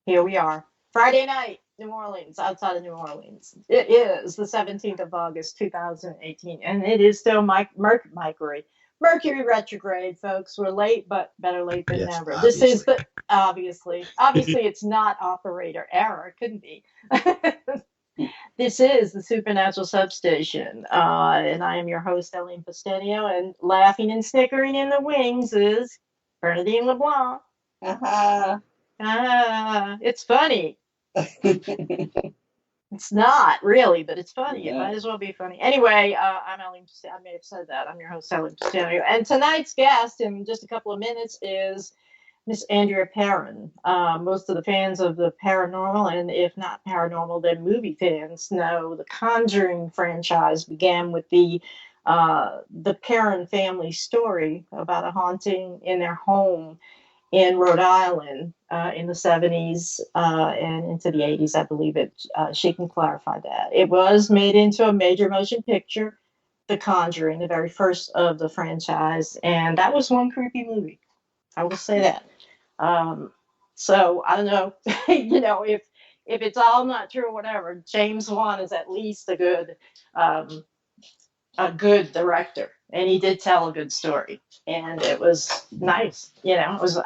Here we are. Friday night, New Orleans, outside of New Orleans. It is the 17th of August, 2018, and it is still Mercury retrograde, folks. We're late, but better late than Yes, never. This is obviously. the obviously it's not operator error. It couldn't be. This is the Supernatural Substation, and I am your host, Alyne Pustanio, and laughing and snickering in the wings is Bernadine Leblanc. Haha. It's funny. It's not really, but it's funny. It Yeah. might as well be funny. Anyway, I'm Alyne. I may have said that. I'm your host, Alyne Pustanio. And tonight's guest, in just a couple of minutes, is Miss Andrea Perron. Most of the fans of the paranormal, and if not paranormal, then movie fans, know the Conjuring franchise began with the Perron family story about a haunting in their home in Rhode Island in the 70s and into the 80s, I believe it. She can clarify that. It was made into a major motion picture, The Conjuring, the very first of the franchise, and that was one creepy movie. I will say that. Um, so I don't know, if it's all not true or whatever. James Wan is at least um, a good director, and he did tell a good story, and it was nice. It was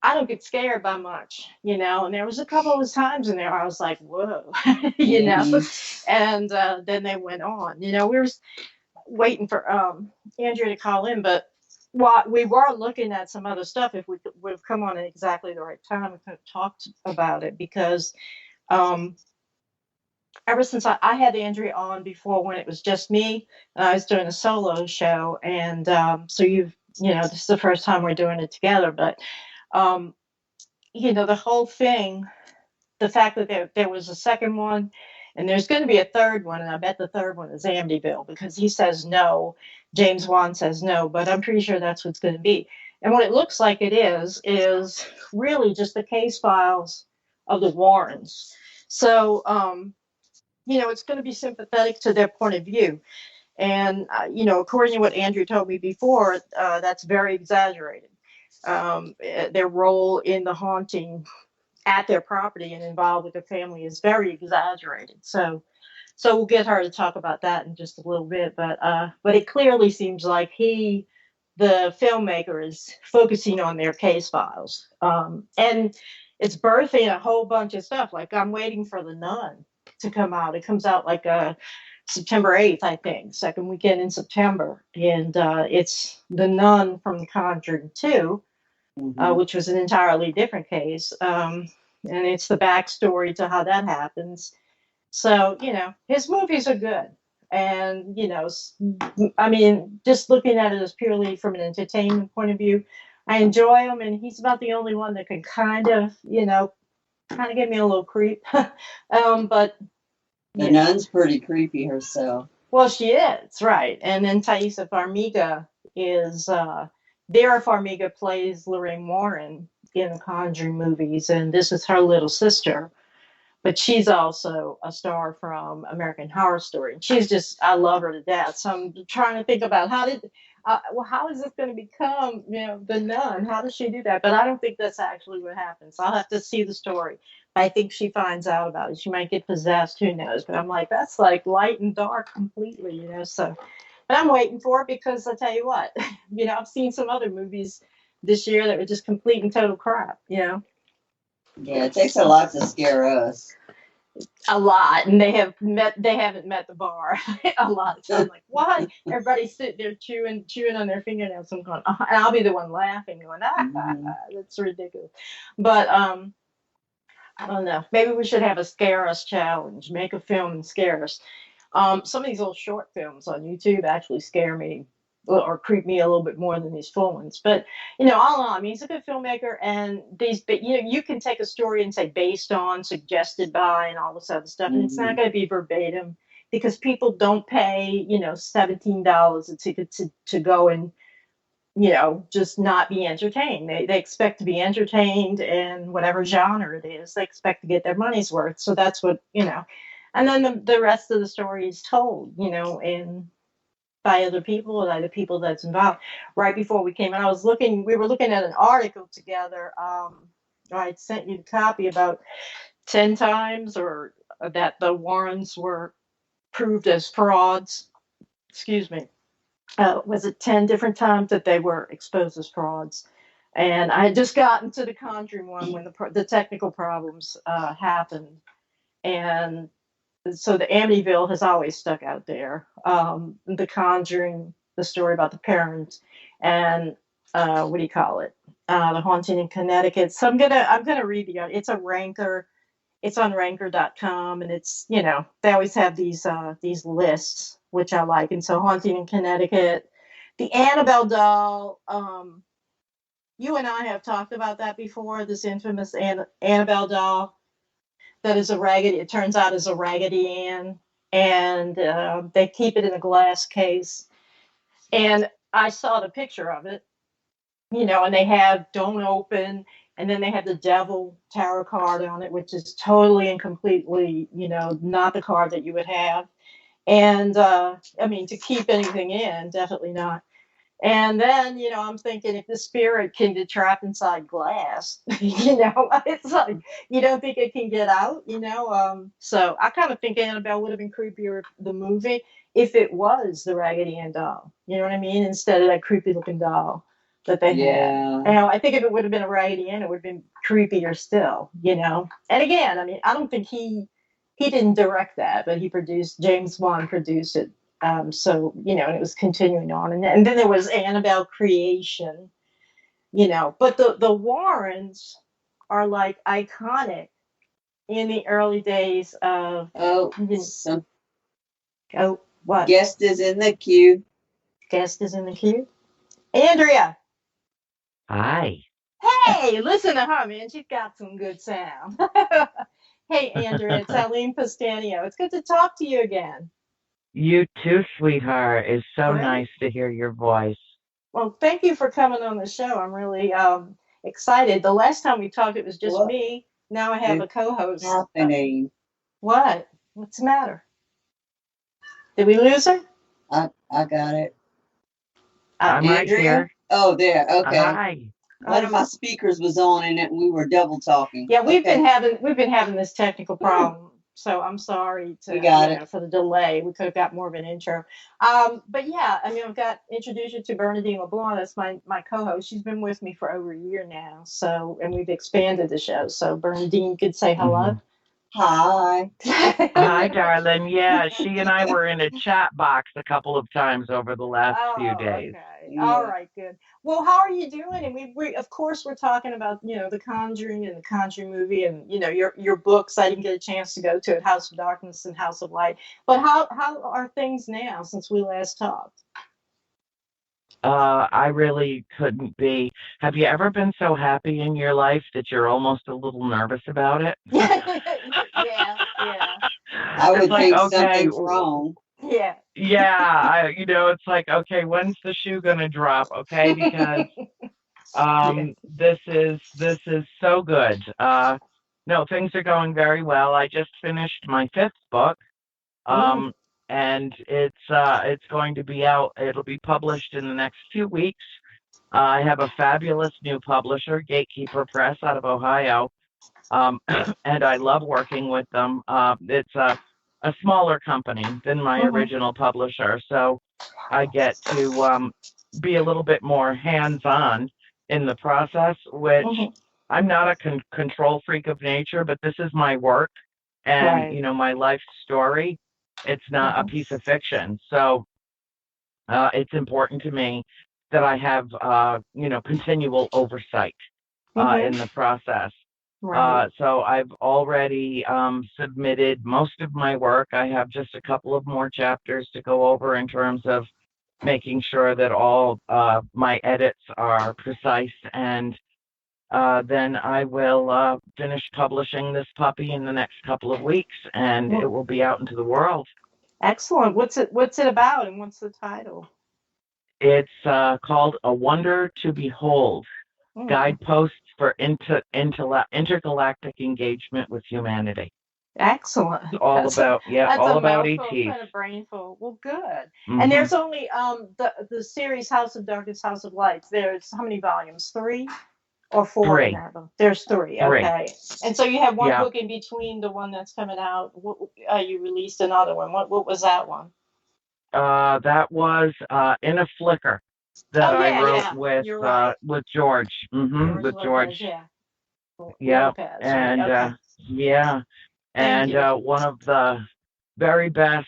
I don't get scared by much, and there was a couple of times in there I was like, whoa, Mhm. and then they went on. We were waiting for Andrea to call in, but while we were looking at some other stuff, if we would have come on at exactly the right time, we could have talked about it because um, ever since I had Andrea on before when it was just me, and I was doing a solo show, and so this is the first time we're doing it together, but um, the whole thing, the fact that there was a second one and there's going to be a third one, and I bet the third one is Amityville because he says no. James Wan says no, but I'm pretty sure that's what's going to be. And what it looks like it is really just the case files of the Warrens. So, it's going to be sympathetic to their point of view. And, according to what Andrew told me before, that's very exaggerated. Their role in the haunting at their property and involved with the family is very exaggerated. So we'll get her to talk about that in just a little bit. But it clearly seems like the filmmaker, is focusing on their case files, and it's birthing a whole bunch of stuff. Like I'm waiting for The Nun to come out. It comes out like September 8th, I think, second weekend in September, and it's The Nun from The Conjuring 2, Mhm. which was an entirely different case. And it's the backstory to how that happens. So, his movies are good. And, I mean, just looking at it as purely from an entertainment point of view, I enjoy him. And he's about the only one that can kind of give me a little creep. But, The you know, nun's pretty creepy herself. well, she is, right. And then Thaisa Farmiga is, Vera Farmiga plays Lorraine Warren in the Conjuring movies, and this is her little sister. But she's also a star from American Horror Story. She's just, I love her to death. So I'm trying to think about how is this going to become, the nun? How does she do that? But I don't think that's actually what happens. I'll have to see the story. I think she finds out about it. She might get possessed. Who knows? But I'm like, that's like light and dark completely, So, but I'm waiting for it because I tell you what, I've seen some other movies this year that were just complete and total crap. Yeah, it takes a lot to scare us. A lot, and they haven't met the bar a lot of time. Like, what? Everybody's sitting there chewing on their fingernails. I'm going, and I'll be the one laughing, going, Mhm. that's ridiculous. But I don't know. Maybe we should have a scare us challenge. Make a film and scare us. Some of these old short films on YouTube actually scare me or creep me a little bit more than these full ones. But all in all, I mean, he's a good filmmaker, and you can take a story and say based on, suggested by, and all this other stuff, and it's not Mhm. going to be verbatim because people don't pay $17 a ticket to go and just not be entertained. They expect to be entertained in whatever genre it is. They expect to get their money's worth. So that's what. And then the rest of the story is told, in by other people, by the people that's involved. Right before we came in, we were looking at an article together. I sent you the copy about 10 times, or that the Warrens were proved as frauds. Excuse me. Was it 10 different times that they were exposed as frauds? And I had just gotten to the Conjuring one when the technical problems happened. And so the Amityville has always stuck out there. The Conjuring, the story about the parents, and what do you call it? The Haunting in Connecticut. So I'm gonna read it's a ranker. It's on ranker.com, and it's, they always have these lists, which I like. And so Haunting in Connecticut, the Annabelle doll. You and I have talked about that before. This infamous Annabelle doll that is a raggedy. It turns out is a Raggedy Ann, and they keep it in a glass case. And I saw the picture of it, and they have "Don't Open," and then they have the Devil tarot card on it, which is totally and completely, not the card that you would have. And I mean, to keep anything in, definitely not. And then, I'm thinking, if the spirit can get trapped inside glass, it's like, you don't think it can get out. So I kind of think Annabelle would have been creepier, the movie, if it was the Raggedy Ann doll. You know what I mean? Instead of that creepy looking doll that they had. I think if it would have been a Raggedy Ann, it would have been creepier still. And again, I mean, I don't think he didn't direct that, but James Wan produced it. So, and it was continuing on. And then there was Annabelle Creation, but the Warrens are like iconic in the early days of. Some What? guest is in the queue. Guest is in the queue. Andrea. Hi. Hey, listen to her, man. She's got some good sound. Hey, Andrea, it's Alyne Pustanio. It's good to talk to you again. You too, sweetheart. It's so Great. nice to hear your voice. Well, thank you for coming on the show. I'm really excited. The last time we talked, it was just me. Now I have a co-host. Happening. What? What's the matter? Did we lose her? I got it. I'm right here. Oh, there. Okay. Hi. One of my speakers was on, and we were double talking. Yeah, we've been having this technical problem. So I'm sorry for the delay. We could have got more of an intro. But yeah, I mean, I've got introduced you to Bernadine Leblanc. That's my co-host. She's been with me for over a year now. So, and we've expanded the show. So Bernadine, you could say hello. Hi. Hi, darling. Yeah, she and I were in a chat box a couple of times over the last few days. Okay. Yeah. All right, good. Well, how are you doing? And we of course we're talking about, the Conjuring and the Conjuring movie, and your books. I didn't get a chance to go to it, House of Darkness and House of Light. But how are things now since we last talked? I really couldn't be. Have you ever been so happy in your life that you're almost a little nervous about it? Yeah. I would think something's wrong. Yeah. Yeah, it's like, okay, when's the shoe gonna drop? Okay, because this is so good. No, things are going very well. I just finished my 5th book. And it's going to be out. It'll be published in the next few weeks. I have a fabulous new publisher, Gatekeeper Press, out of Ohio, and I love working with them. It's a smaller company than my original publisher, so I get to be a little bit more hands-on in the process, which I'm not a control freak of nature, but this is my work and, my life story. It's not a piece of fiction. So it's important to me that I have, continual oversight in the process. So I've already submitted most of my work. I have just a couple of more chapters to go over in terms of making sure that all my edits are precise, and then I will finish publishing this puppy in the next couple of weeks, and it will be out into the world. Excellent. What's it about, and what's the title? It's called A Wonder to Behold, Guideposts for Intergalactic Engagement with Humanity. Excellent. It's all about ETs. Kind of brainful. Well, good. And there's only the series House of Darkness, House of Lights. There's how many volumes? 3? or four in Three. that one? There's three. Three. Okay. And so you have one Yeah. book in between the one that's coming out. You released another one. What was that one? That was In a Flicker that Oh I yeah, wrote yeah. You're right. with George. George With George. Lopez. Yeah. Yeah. Lopez. Right. And Okay. yeah. Thank And you. one of the very best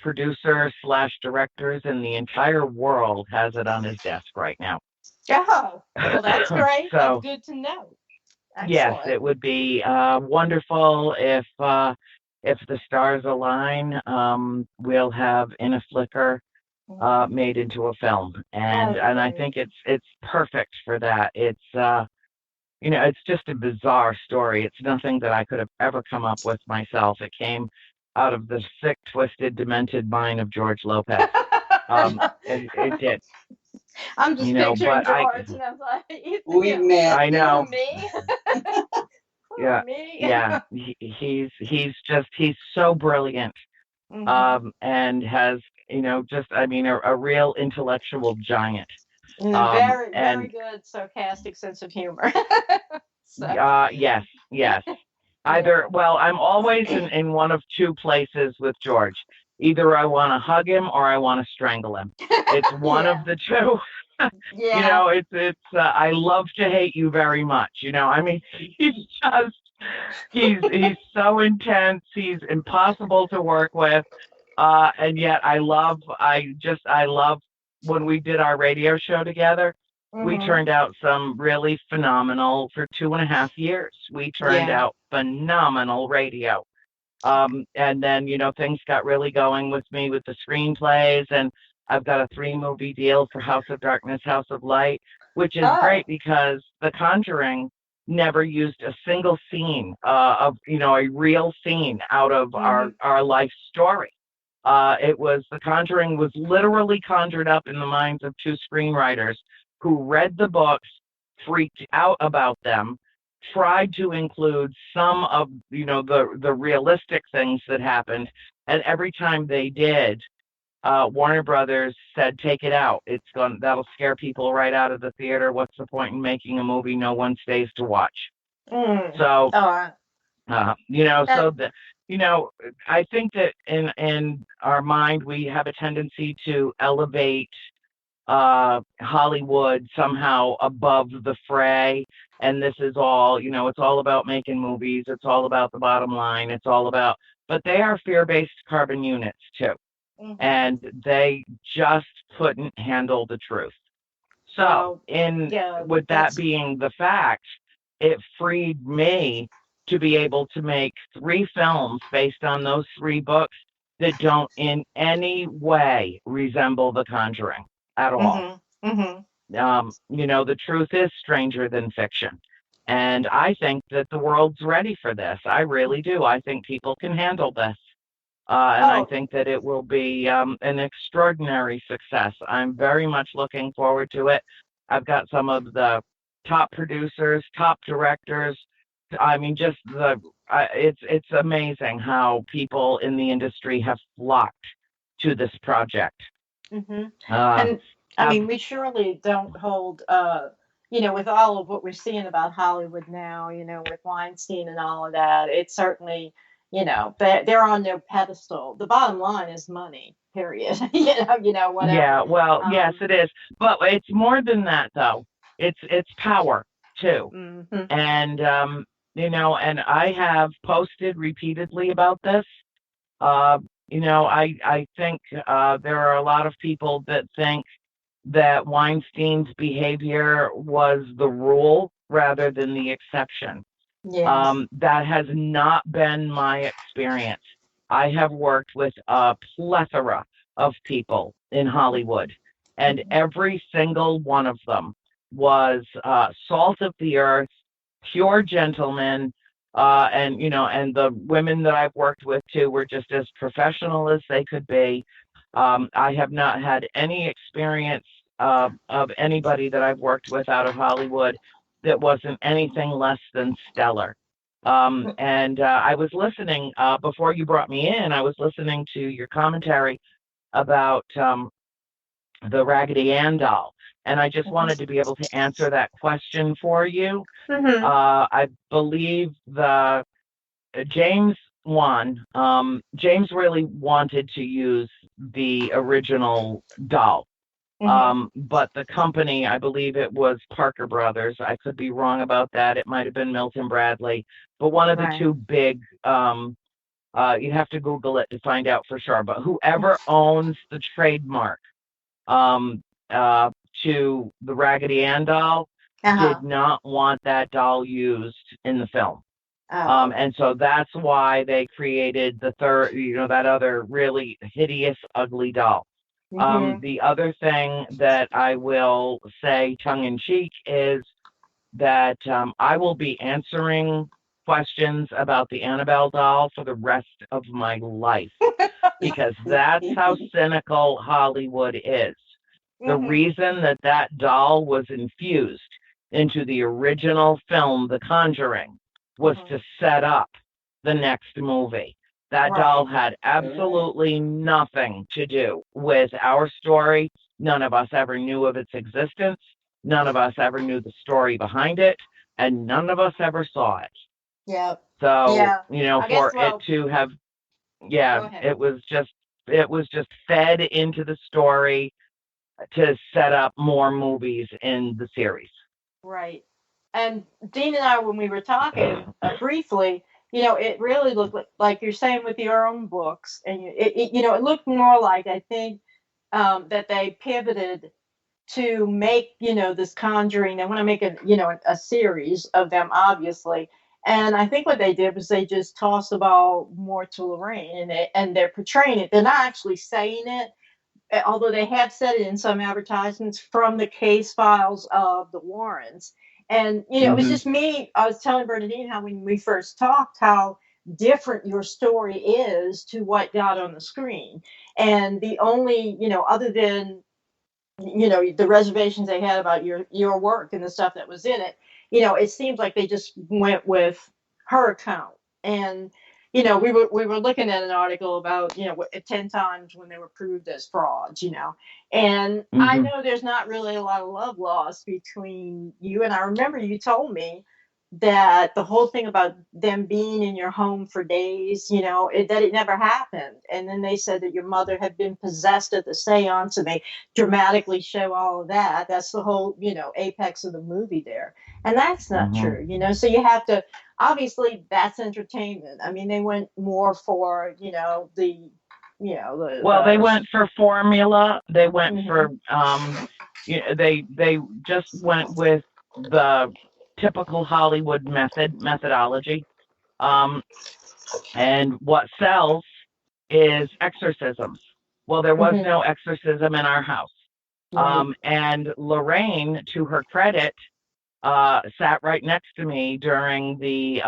producers slash directors in the entire world has it on his desk right now. Oh, well, that's great. That's So good to know. yes, Excellent. it would be wonderful if the stars align. We'll have In a Flicker Mhm. made into a film, Oh, and I great. think it's perfect for that. It's it's just a bizarre story. It's nothing that I could have ever come up with myself. It came out of the sick, twisted, demented mind of George Lopez. It did, I'm just picturing but George, and I was like, We met, I yeah. poor know, me, poor yeah, me. yeah. He's so brilliant, Hmm. and has just I mean a real intellectual giant. And a very, very And good sarcastic sense of humor. So, yes, yes. Either, yeah. well, I'm always in one of two places with George. Either I want to hug him or I want to strangle him. It's one of Yeah. the two. Yeah. It's I love to hate you very much. I mean, he's just he's so intense. He's impossible to work with. And yet I love when we did our radio show together. We Hmm. turned out some really phenomenal for 2.5 years. We turned Yeah. out phenomenal radio. And then, things got really going with me with the screenplays, and I've got a 3-movie deal for House of Darkness, House of Light, which is Oh. great because The Conjuring never used a single scene a real scene out of Hmm. our life story. The Conjuring was literally conjured up in the minds of two screenwriters who read the books, freaked out about them, tried to include some of the realistic things that happened, and every time they did, Warner Brothers said, "Take it out. That'll scare people right out of the theater. What's the point in making a movie no one stays to watch?" Mm. So All right. so That, the you know I think that in our mind we have a tendency to elevate Hollywood somehow above the fray, and this is all it's all about making movies, it's all about the bottom line, but they are fear-based carbon units too, hmm. and they just couldn't handle the truth. So, Well, in yeah, with that that's. being the fact, it freed me to be able to make 3 films based on those 3 books that don't in any way resemble The Conjuring at all. Hmm. Hmm. The truth is stranger than fiction. And I think that the world's ready for this. I really do. I think people can handle this. And I Oh, think that it will be an extraordinary success. I'm very much looking forward to it. I've got some of the top producers, top directors. I mean, it's amazing how people in the industry have flocked to this project. hmm. Uh, And I have mean, we surely don't hold, with all of what we're seeing about Hollywood now, with Weinstein and all of that, it's certainly, they're on their pedestal. The bottom line is money, period. Whatever. Yeah, well, yes, Um, it is, but it's more than that, though. It's power too. hmm. And and I have posted repeatedly about this. uh I think there are a lot of people that think that Weinstein's behavior was the rule rather than the exception. Yes. That has not been my experience. I have worked with a plethora of people in Hollywood, and Hmm. every single one of them was salt of the earth, pure gentlemen, and the women that I've worked with too were just as professional as they could be. I have not had any experience of anybody that I've worked with out of Hollywood that wasn't anything less than stellar. And I was listening before you brought me in. I was listening to your commentary about the Raggedy Ann doll, and I just wanted to be able to answer that question for you. Mm-hmm. I believe the James Wan, James really wanted to use the original doll. Mm-hmm. But the company, I believe it was Parker Brothers. I could be wrong about that. It might have been Milton Bradley, but one of the Right. two big, you'd have to Google it to find out for sure. But whoever owns the trademark um, uh, to the Raggedy Ann doll Uh-huh. did not want that doll used in the film. Oh. And so that's why they created the third, that other really hideous, ugly doll. Mm-hmm. The other thing that I will say tongue in cheek is that I will be answering questions about the Annabelle doll for the rest of my life because that's how cynical Hollywood is. The Mm-hmm. reason that that doll was infused into the original film, The Conjuring, was Mm-hmm. to set up the next movie. That doll Right. had absolutely nothing to do with our story. None of us ever knew of its existence. None of us ever knew the story behind it, and none of us ever saw it. Yep. So, Yeah. I guess. for it Well. to have, Go yeah, ahead. it was just fed into the story to set up more movies in the series. Right. And Dean and I, when we were talking briefly, it really looked like you're saying with your own books, and it looked more like I think that they pivoted to make this Conjuring. They want to make a series of them, obviously. And I think what they did was they just tossed the ball more to Lorraine, and they're portraying it. They're not actually saying it, although they have said it in some advertisements, from the case files of the Warrens. And it was Hmm. just me. I was telling Bernadine how when we first talked, how different your story is to what got on the screen. And the only, other than the reservations they had about your work and the stuff that was in it, it seems like they just went with her account. And we were looking at an article about 10 times when they were proved as frauds. And I Hmm. know there's not really a lot of love lost between you, and I remember you told me that the whole thing about them being in your home for days, that it never happened. And then they said that your mother had been possessed at the seance, and they dramatically show all of that. That's the whole, apex of the movie there. And that's not Hmm. true, so you have to, obviously, that's entertainment. I mean, they went more for, Well, they went for formula. They went for mhm, they just went with the typical Hollywood methodology. Um, and what sells is exorcisms. Well, there was mhm, no exorcism in our house. right. And Lorraine, to her credit, sat right next to me during they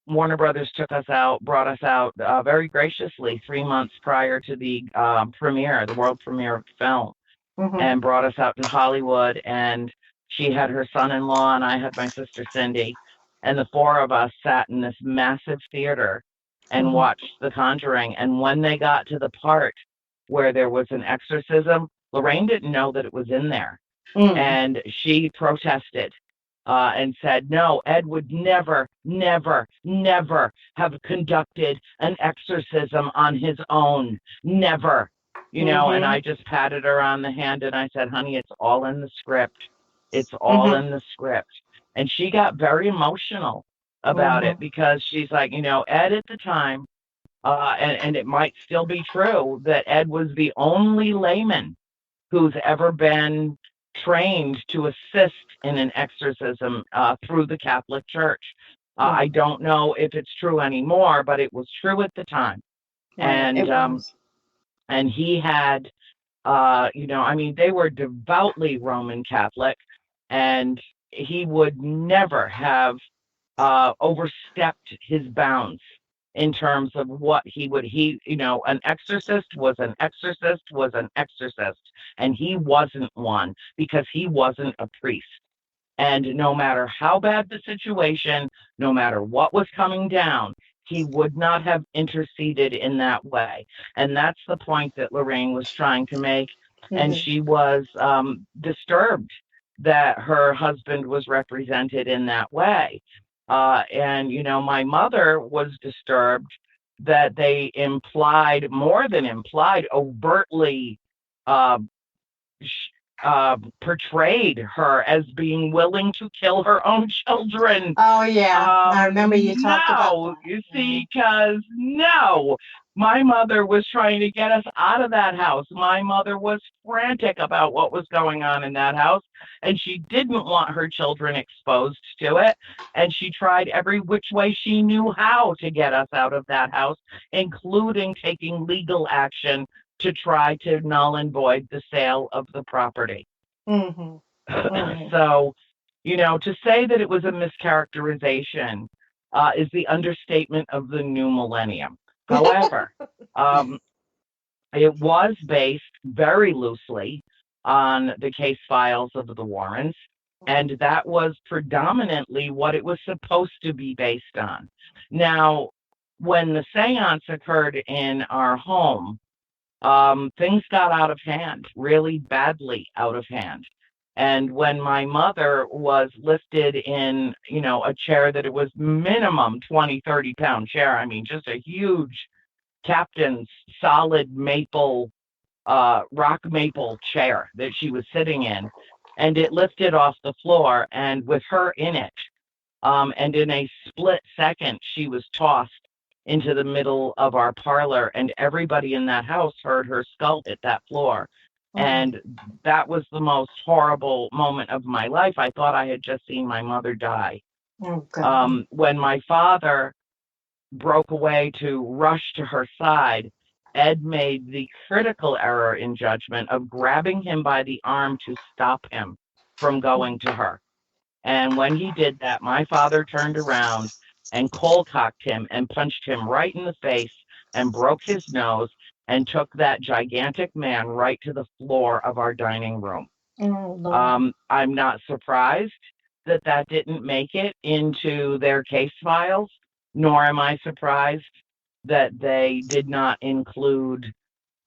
Warner Brothers took us out, brought us out very graciously 3 months prior to the premiere, the world premiere of the film, Mhm, and brought us out to Hollywood. And she had her son-in-law, and I had my sister Cindy, and the four of us sat in this massive theater and mhm, watched The Conjuring. And when they got to the part where there was an exorcism, Lorraine didn't know that it was in there, mm, and she protested and said, no, Ed would never, never, never have conducted an exorcism on his own. Never. And mhm, I just patted her on the hand and I said, honey, it's all in the script. It's all mhm, in the script. And she got very emotional about it mhm, because she's like, Ed at the time, and it might still be true that Ed was the only layman who's ever been trained to assist in an exorcism through the Catholic Church. I mm, don't know if it's true anymore, but it was true at the time. right. And It was. he had, I mean, they were devoutly Roman Catholic, and he would never have overstepped his bounds in terms of what an exorcist was an exorcist was an exorcist, and he wasn't one because he wasn't a priest. And no matter how bad the situation, no matter what was coming down, he would not have interceded in that way. And that's the point that Lorraine was trying to make. and Mhm. she was disturbed that her husband was represented in that way. And, my mother was disturbed that they implied, more than implied, overtly uh, portrayed her as being willing to kill her own children. Oh yeah, I remember you talked about No, that. you Mhm. see, because no, my mother was trying to get us out of that house. My mother was frantic about what was going on in that house, and she didn't want her children exposed to it. And she tried every which way she knew how to get us out of that house, including taking legal action to try to null and void the sale of the property. Mhm. Mhm. So, to say that it was a mischaracterization is the understatement of the new millennium. However, um, it was based very loosely on the case files of the Warrens, and that was predominantly what it was supposed to be based on. Now, when the seance occurred in our home, things got out of hand, really badly out of hand. And when my mother was lifted in, a chair that it was minimum 20, 30 pound chair, I mean, just a huge captain's solid maple, rock maple chair that she was sitting in, and it lifted off the floor, and with her in it, and in a split second, she was tossed into the middle of our parlor, and everybody in that house heard her skull hit that floor. Mhm. And that was the most horrible moment of my life. I thought I had just seen my mother die. Oh God. When my father broke away to rush to her side, Ed made the critical error in judgment of grabbing him by the arm to stop him from going to her. And when he did that, my father turned around and cold cocked him and punched him right in the face and broke his nose and took that gigantic man right to the floor of our dining room. Oh Lord. I'm not surprised that that didn't make it into their case files, nor am I surprised that they did not include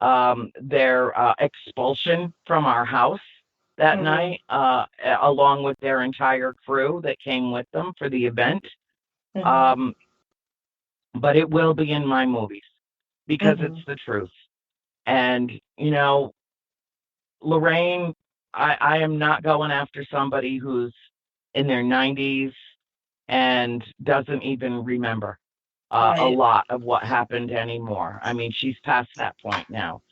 their expulsion from our house that Mhm. night, along with their entire crew that came with them for the event. Mhm. Um, but it will be in my movies because it's Mhm. the truth. And, Lorraine, I am not going after somebody who's in their 90s and doesn't even remember a Right. lot of what happened anymore. I mean, she's past that point now.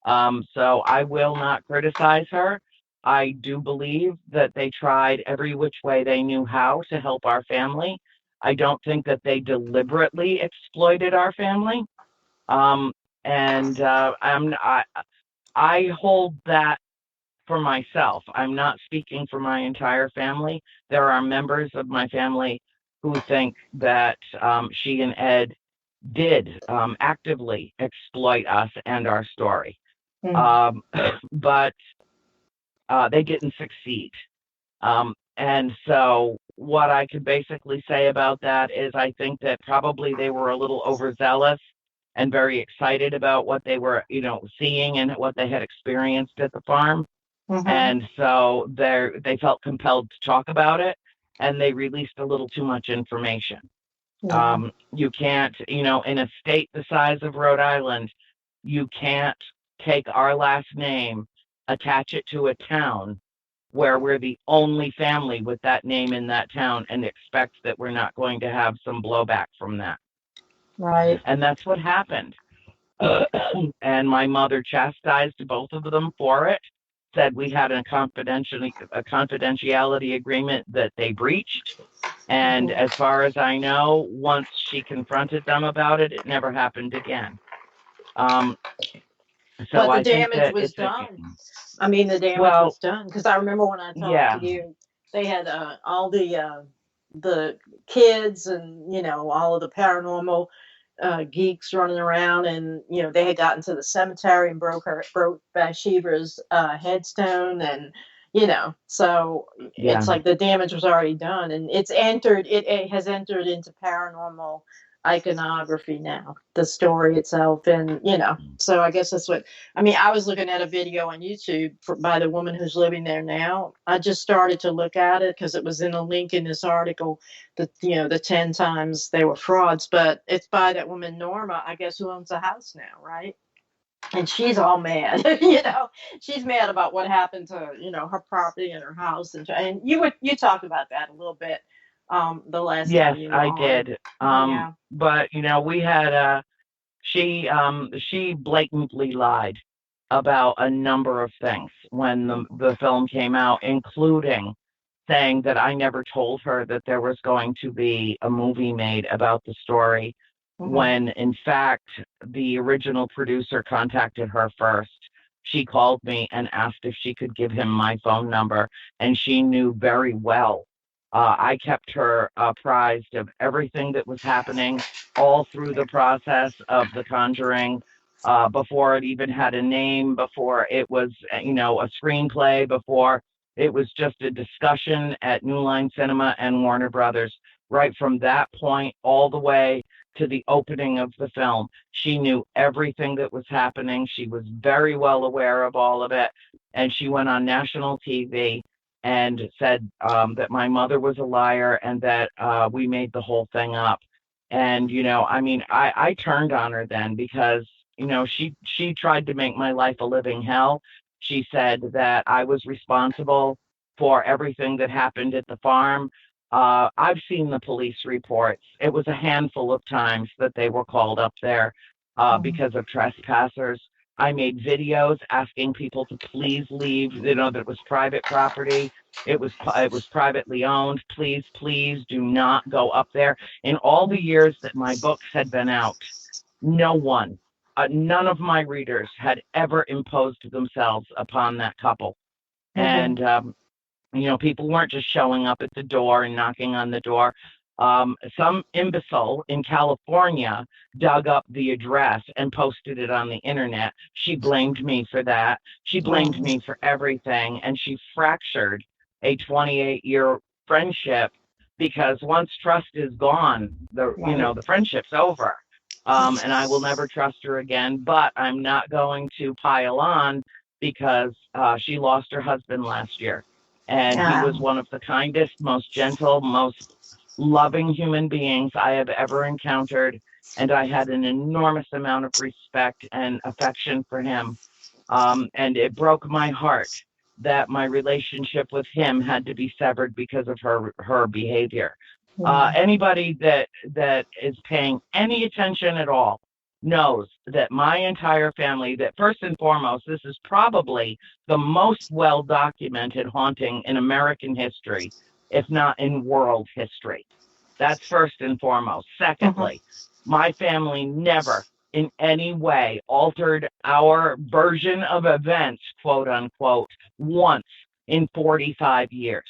So I will not criticize her. I do believe that they tried every which way they knew how to help our family. I don't think that they deliberately exploited our family. Um, and I hold that for myself. I'm not speaking for my entire family. There are members of my family who think that she and Ed did actively exploit us and our story. Mhm. Um, but they didn't succeed. And so, what I could basically say about that is I think that probably they were a little overzealous and very excited about what they were, seeing and what they had experienced at the farm. Mhm. And so they felt compelled to talk about it, and they released a little too much information. Yeah. You can't, in a state the size of Rhode Island, you can't take our last name, attach it to a town where we're the only family with that name in that town and expect that we're not going to have some blowback from that. Right. And that's what happened. And my mother chastised both of them for it, said we had a confidentiality agreement that they breached. And Mhm. as far as I know, once she confronted them about it, it never happened again. Um, so But the I think damage that was it's a done. I mean, the damage well, was done because I remember when I talked to yeah, you, they had all the kids and all of the paranormal geeks running around, and they had gotten to the cemetery and broke Bathsheba's headstone, and so yeah, it's like the damage was already done, and it has entered into paranormal iconography now, the story itself, and so I guess that's what I mean. I was looking at a video on YouTube by the woman who's living there now. I just started to look at it because it was in a link in this article that the 10 times they were frauds, but it's by that woman Norma, I guess, who owns a house now, right? And she's all mad. She's mad about what happened to her property and her house, and you talked about that a little bit the last Yes, time you were I on. did. Yeah. But we had she blatantly lied about a number of things when the film came out, including saying that I never told her that there was going to be a movie made about the story, Hmm. when in fact the original producer contacted her first. She called me and asked if she could give him my phone number, and she knew very well. I kept her apprised of everything that was happening all through the process of The Conjuring, before it even had a name, before it was, a screenplay, before it was just a discussion at New Line Cinema and Warner Brothers. Right from that point all the way to the opening of the film, she knew everything that was happening. She was very well aware of all of it. And she went on national TV and said that my mother was a liar and that we made the whole thing up. And, I mean, I turned on her then because, she tried to make my life a living hell. She said that I was responsible for everything that happened at the farm. I've seen the police reports. It was a handful of times that they were called up there because of trespassers. I made videos asking people to please leave, that it was private property. It was privately owned. Please, please do not go up there. In all the years that my books had been out, no one, none of my readers had ever imposed themselves upon that couple. Hmm. And people weren't just showing up at the door and knocking on the door. Some imbecile in California dug up the address and posted it on the internet. She blamed me for that. She blamed Oh, me for everything, and she fractured a 28-year friendship because once trust is gone, right. the friendship's over. And I will never trust her again. But I'm not going to pile on because she lost her husband last year, and he was Um, one of the kindest, most gentle, most loving human beings I have ever encountered. And I had an enormous amount of respect and affection for him. And it broke my heart that my relationship with him had to be severed because of her behavior. yeah. Anybody that is paying any attention at all knows that my entire family, that first and foremost, this is probably the most well documented haunting in American history, if not in world history. That's first and foremost. Hmm. Secondly, my family never in any way altered our version of events, quote unquote, once in 45 years.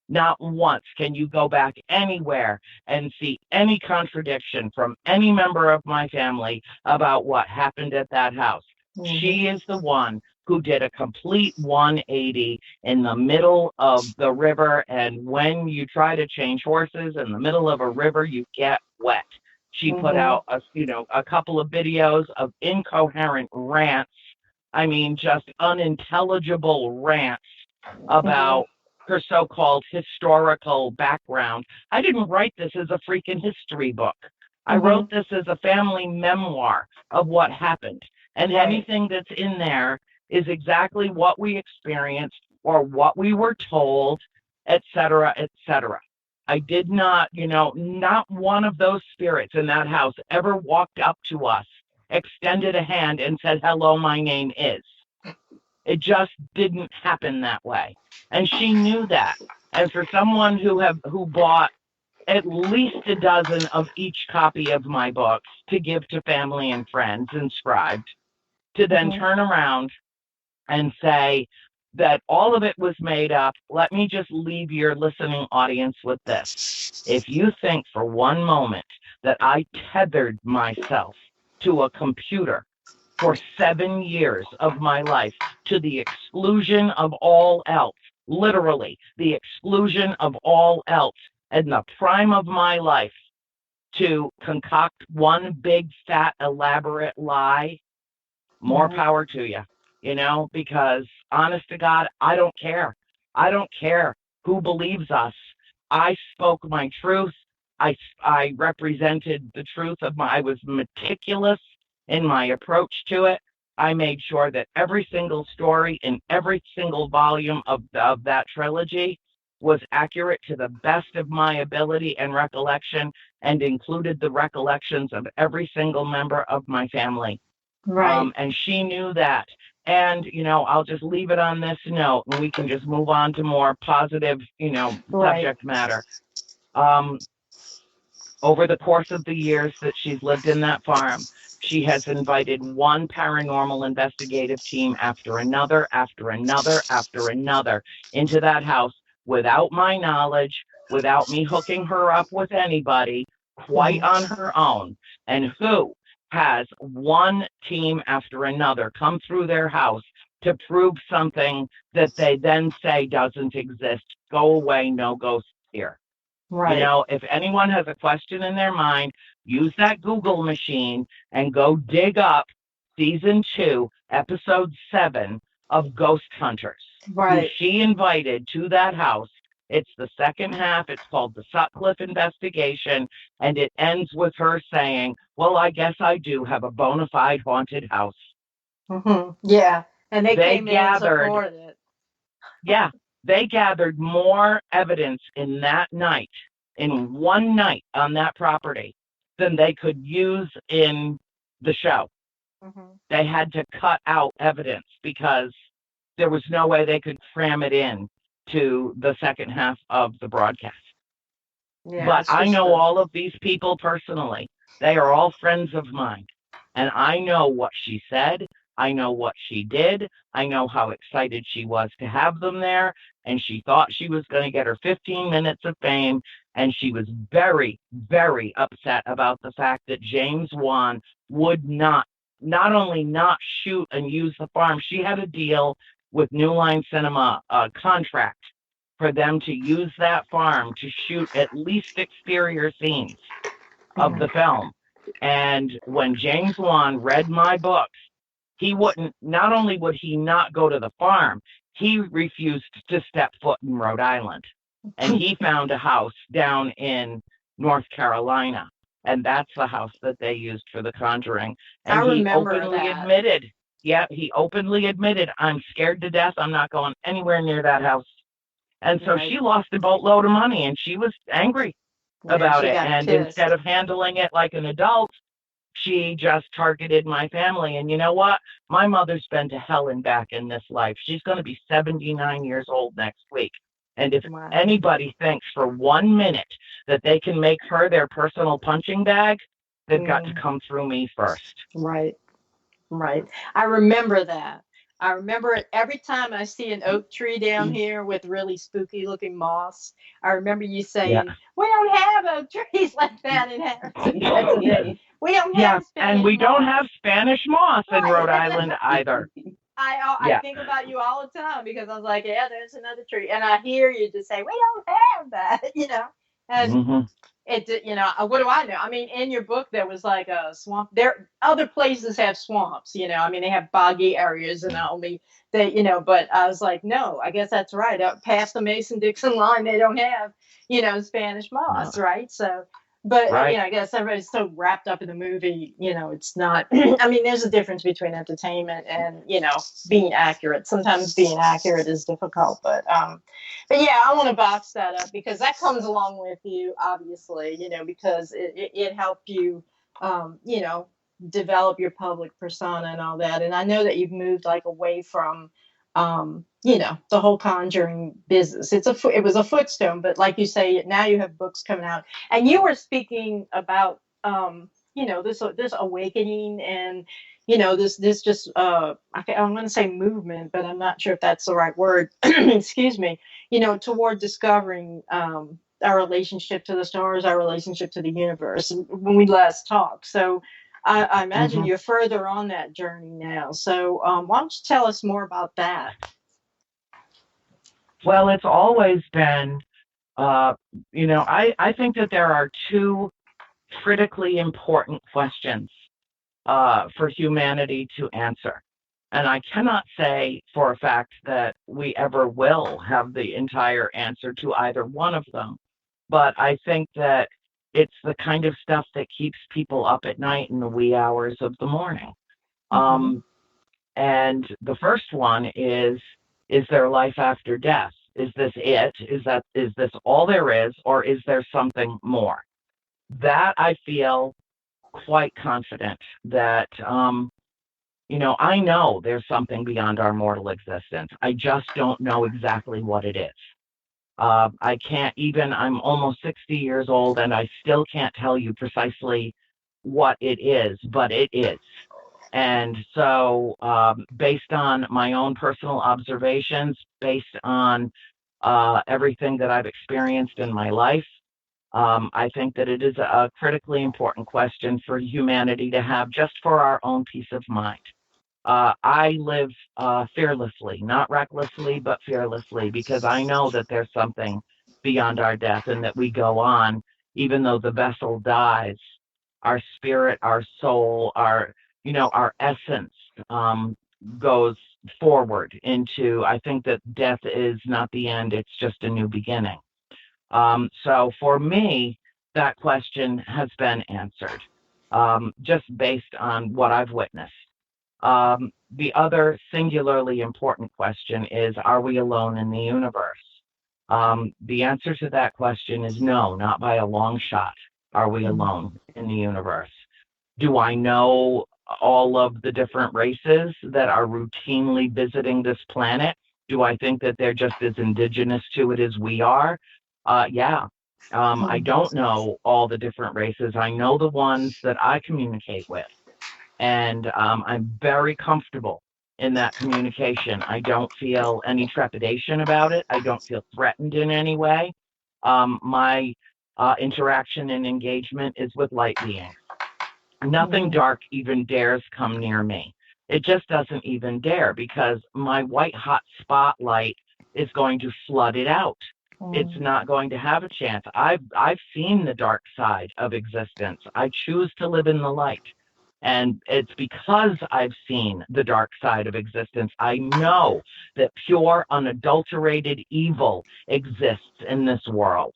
Not once can you go back anywhere and see any contradiction from any member of my family about what happened at that house. Hmm. She is the one who did a complete 180 in the middle of the river. And when you try to change horses in the middle of a river, you get wet. She put Hmm. out a couple of videos of incoherent rants. I mean, just unintelligible rants Hmm. about her so-called historical background. I didn't write this as a freaking history book. I Hmm. wrote this as a family memoir of what happened. And Right. anything that's in there is exactly what we experienced or what we were told, et cetera, et cetera. I did not, not one of those spirits in that house ever walked up to us, extended a hand, and said, "Hello, my name is." It just didn't happen that way. And she knew that. And for someone who bought at least a dozen of each copy of my books to give to family and friends inscribed, to then Hmm. turn around and say that all of it was made up, let me just leave your listening audience with this. If you think for one moment that I tethered myself to a computer for 7 years of my life to the exclusion of all else, literally the exclusion of all else, in the prime of my life, to concoct one big, fat, elaborate lie, more Right. power to you, because honest to God, I don't care. I don't care who believes us. I spoke my truth. I represented the truth I was meticulous in my approach to it. I made sure that every single story in every single volume of that trilogy was accurate to the best of my ability and recollection, and included the recollections of every single member of my family. Right. And she knew that. And, I'll just leave it on this note, and we can just move on to more positive, Right. subject matter. Um, Over the course of the years that she's lived in that farm, she has invited one paranormal investigative team after another, after another, after another into that house without my knowledge, without me hooking her up with anybody, quite on her own. And who has one team after another come through their house to prove something that they then say doesn't exist? Go away, no ghosts here. Right. If anyone has a question in their mind, use that Google machine and go dig up season 2, episode 7 of Ghost Hunters, who Right. she invited to that house. It's the second half. It's called the Sutcliffe Investigation, and it ends with her saying, "Well, I guess I do have a bona fide haunted house." Yeah. And they They came in and gathered, supported it. yeah, they gathered more evidence in that night, in one night on that property, than they could use in the show. They had to cut out evidence because there was no way they could cram it in to the second half of the broadcast. Yeah. But It's I just know all of these people personally. They are all friends of mine. And I know what she said. I know what she did. I know how excited she was to have them there. And she thought she was going to get her 15 minutes of fame. And she was very, very upset about the fact that James Wan would not only not shoot and use the farm, she had a deal with New Line Cinema, a contract for them to use that farm to shoot at least exterior scenes of the film. And when James Wan read my books, he wouldn't, not only would he not go to the farm, he refused to step foot in Rhode Island. And he found a house down in North Carolina. And that's the house that they used for The Conjuring. I And he remember openly that. admitted, he openly admitted, I'm scared to death. I'm not going anywhere near that house. And so Right. she lost a boatload of money, and she was angry Yeah. about She it. got And instead pissed. of handling it like an adult, she just targeted my family. And you know what? My mother's been to hell and back in this life. She's going to be 79 years old next week. And if Wow. anybody thinks for 1 minute that they can make her their personal punching bag, they've got to come through me first. Right. Right. I remember that. I remember it every time I see an oak tree down here with really spooky looking moss. I remember you Yeah. saying, "We don't have oak trees like that in Harrison, Pennsylvania. We don't Yeah. have And Spanish we don't moss." have Spanish moss in Rhode Right. Island either. I Yeah. think about you all the time because I was like, yeah, there's another tree, and I hear you just say, "We don't have that," and Mm-hmm. what do I know? I mean, in your book there was like a swamp. There other places have swamps. I mean, they have boggy areas, and only they, but I was like, no, I guess that's right. Up past the Mason-Dixon line, they don't have Spanish No. moss, right? So, but Right. I guess everybody's so wrapped up in the movie. It's not. I mean, there's a difference between entertainment and being accurate. Sometimes being accurate is difficult, but yeah, I want to box that up because that comes along with you, obviously, because it helped you, develop your public persona and all that. And I know that you've moved like away from, the whole Conjuring business. It was a footstone, but like you say, now you have books coming out, and you were speaking about, this awakening and this just I'm going to say movement, but I'm not sure if that's the right word. Excuse me. Toward discovering our relationship to the stars, our relationship to the universe when we last talked. So I imagine Mm-hmm. you're further on that journey now. So why don't you tell us more about that? Well, it's always been, I think that there are two critically important questions for humanity to answer. And I cannot say for a fact that we ever will have the entire answer to either one of them, but I think that it's the kind of stuff that keeps people up at night in the wee hours of the morning. Mm-hmm. Um, and the first one is there life after death? Is this it? Is this all there is, or is there something more? That I feel quite confident that I know there's something beyond our mortal existence. I just don't know exactly what it is. I can't even, I'm almost 60 years old and I still can't tell you precisely what it is, but it is. And so, based on my own personal observations, based on everything that I've experienced in my life, I think that it is a critically important question for humanity to have just for our own peace of mind. I live fearlessly, not recklessly, but fearlessly, because I know that there's something beyond our death and that we go on, even though the vessel dies. Our spirit, our soul, our essence goes forward into, I think that death is not the end, it's just a new beginning. So for me, that question has been answered just based on what I've witnessed. The other singularly important question is, are we alone in the universe? The answer to that question is no, not by a long shot. Are we alone in the universe? Do I know all of the different races that are routinely visiting this planet? Do I think that they're just as indigenous to it as we are? Yeah. I don't know all the different races. I know the ones that I communicate with. And I'm very comfortable in that communication. I don't feel any trepidation about it. I don't feel threatened in any way. My interaction and engagement is with light beings. Nothing dark even dares come near me. It just doesn't even dare because my white hot spotlight is going to flood it out. It's not going to have a chance. I've seen the dark side of existence. I choose to live in the light. And it's because I've seen the dark side of existence. I know that pure, unadulterated evil exists in this world.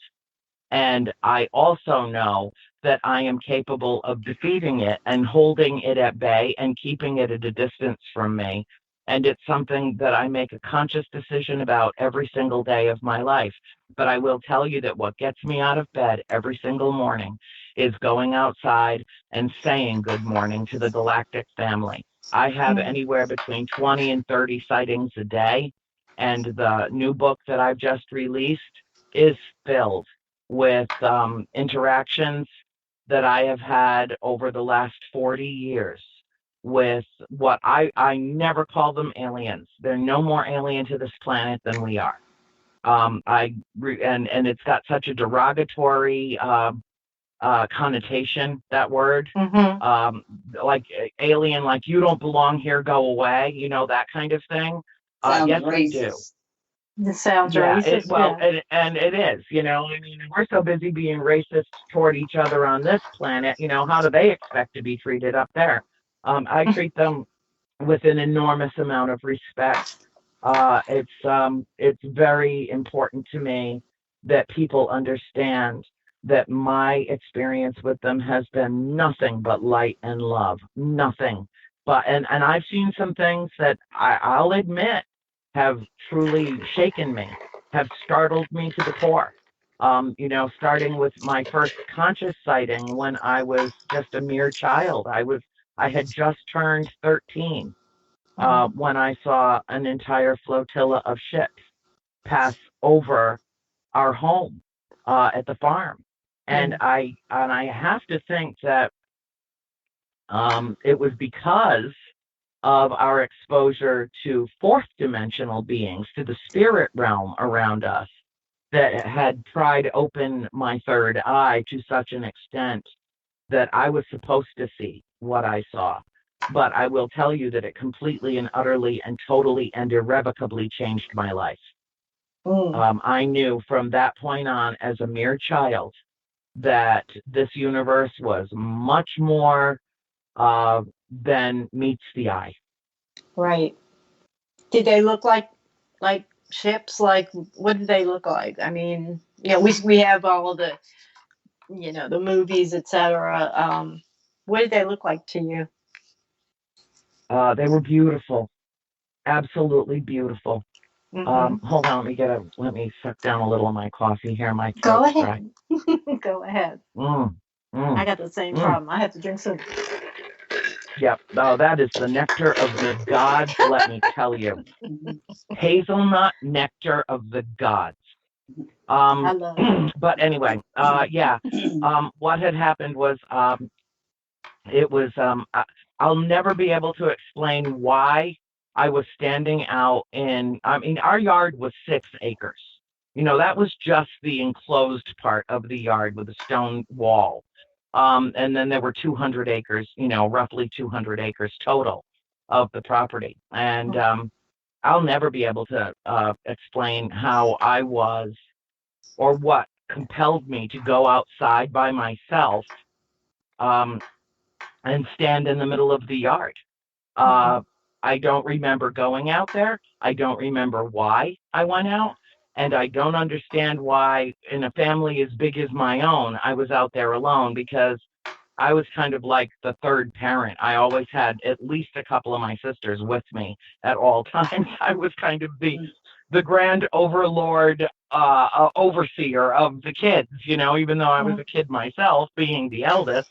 And I also know that I am capable of defeating it and holding it at bay and keeping it at a distance from me. And it's something that I make a conscious decision about every single day of my life. But I will tell you that what gets me out of bed every single morning is going outside and saying good morning to the galactic family. I have anywhere between 20 and 30 sightings a day. And the new book that I've just released is filled with interactions that I have had over the last 40 years with what I never call them aliens. They're no more alien to this planet than we are. And it's got such a derogatory connotation, that word. Like alien, like you don't belong here, go away, that kind of thing. Sounds Yes, they do. racist. This sounds Yeah, racist. and it is, I mean, we're so busy being racist toward each other on this planet, how do they expect to be treated up there? I treat them with an enormous amount of respect. It's very important to me that people understand that my experience with them has been nothing but light and love, nothing. And I've seen some things that I'll admit have truly shaken me, have startled me to the core. Starting with my first conscious sighting when I was just a mere child. I had just turned 13 when I saw an entire flotilla of ships pass over our home at the farm. And I have to think that it was because of our exposure to fourth dimensional beings, to the spirit realm around us, that had pried open my third eye to such an extent that I was supposed to see what I saw. But I will tell you that it completely and utterly and totally and irrevocably changed my life. I knew from that point on, as a mere child, that this universe was much more than meets the eye. Right. Did they look like ships? Like, what did they look like? I mean, we have all of the the movies, etc. What did they look like to you? They were beautiful, absolutely beautiful. Hmm. Hold on, let me suck down a little of my coffee here. My Go throat's dry. ahead. Go ahead. Mm, mm, I got the same mm. problem. I have to drink some. Yep. Oh, that is the nectar of the gods, let me tell you. Hazelnut nectar of the gods. I love it. But anyway, yeah. What had happened was, it was, I'll never be able to explain why I was standing out I mean, our yard was 6 acres. That was just the enclosed part of the yard with a stone wall. And then there were 200 acres, roughly 200 acres total of the property. And I'll never be able to explain how I was or what compelled me to go outside by myself um, and stand in the middle of the yard. Hmm. Uh, I don't remember going out there. I don't remember why I went out. And I don't understand why, in a family as big as my own, I was out there alone, because I was kind of like the third parent. I always had at least a couple of my sisters with me at all times. I was kind of the grand overlord, overseer of the kids, even though I was a kid myself, being the eldest.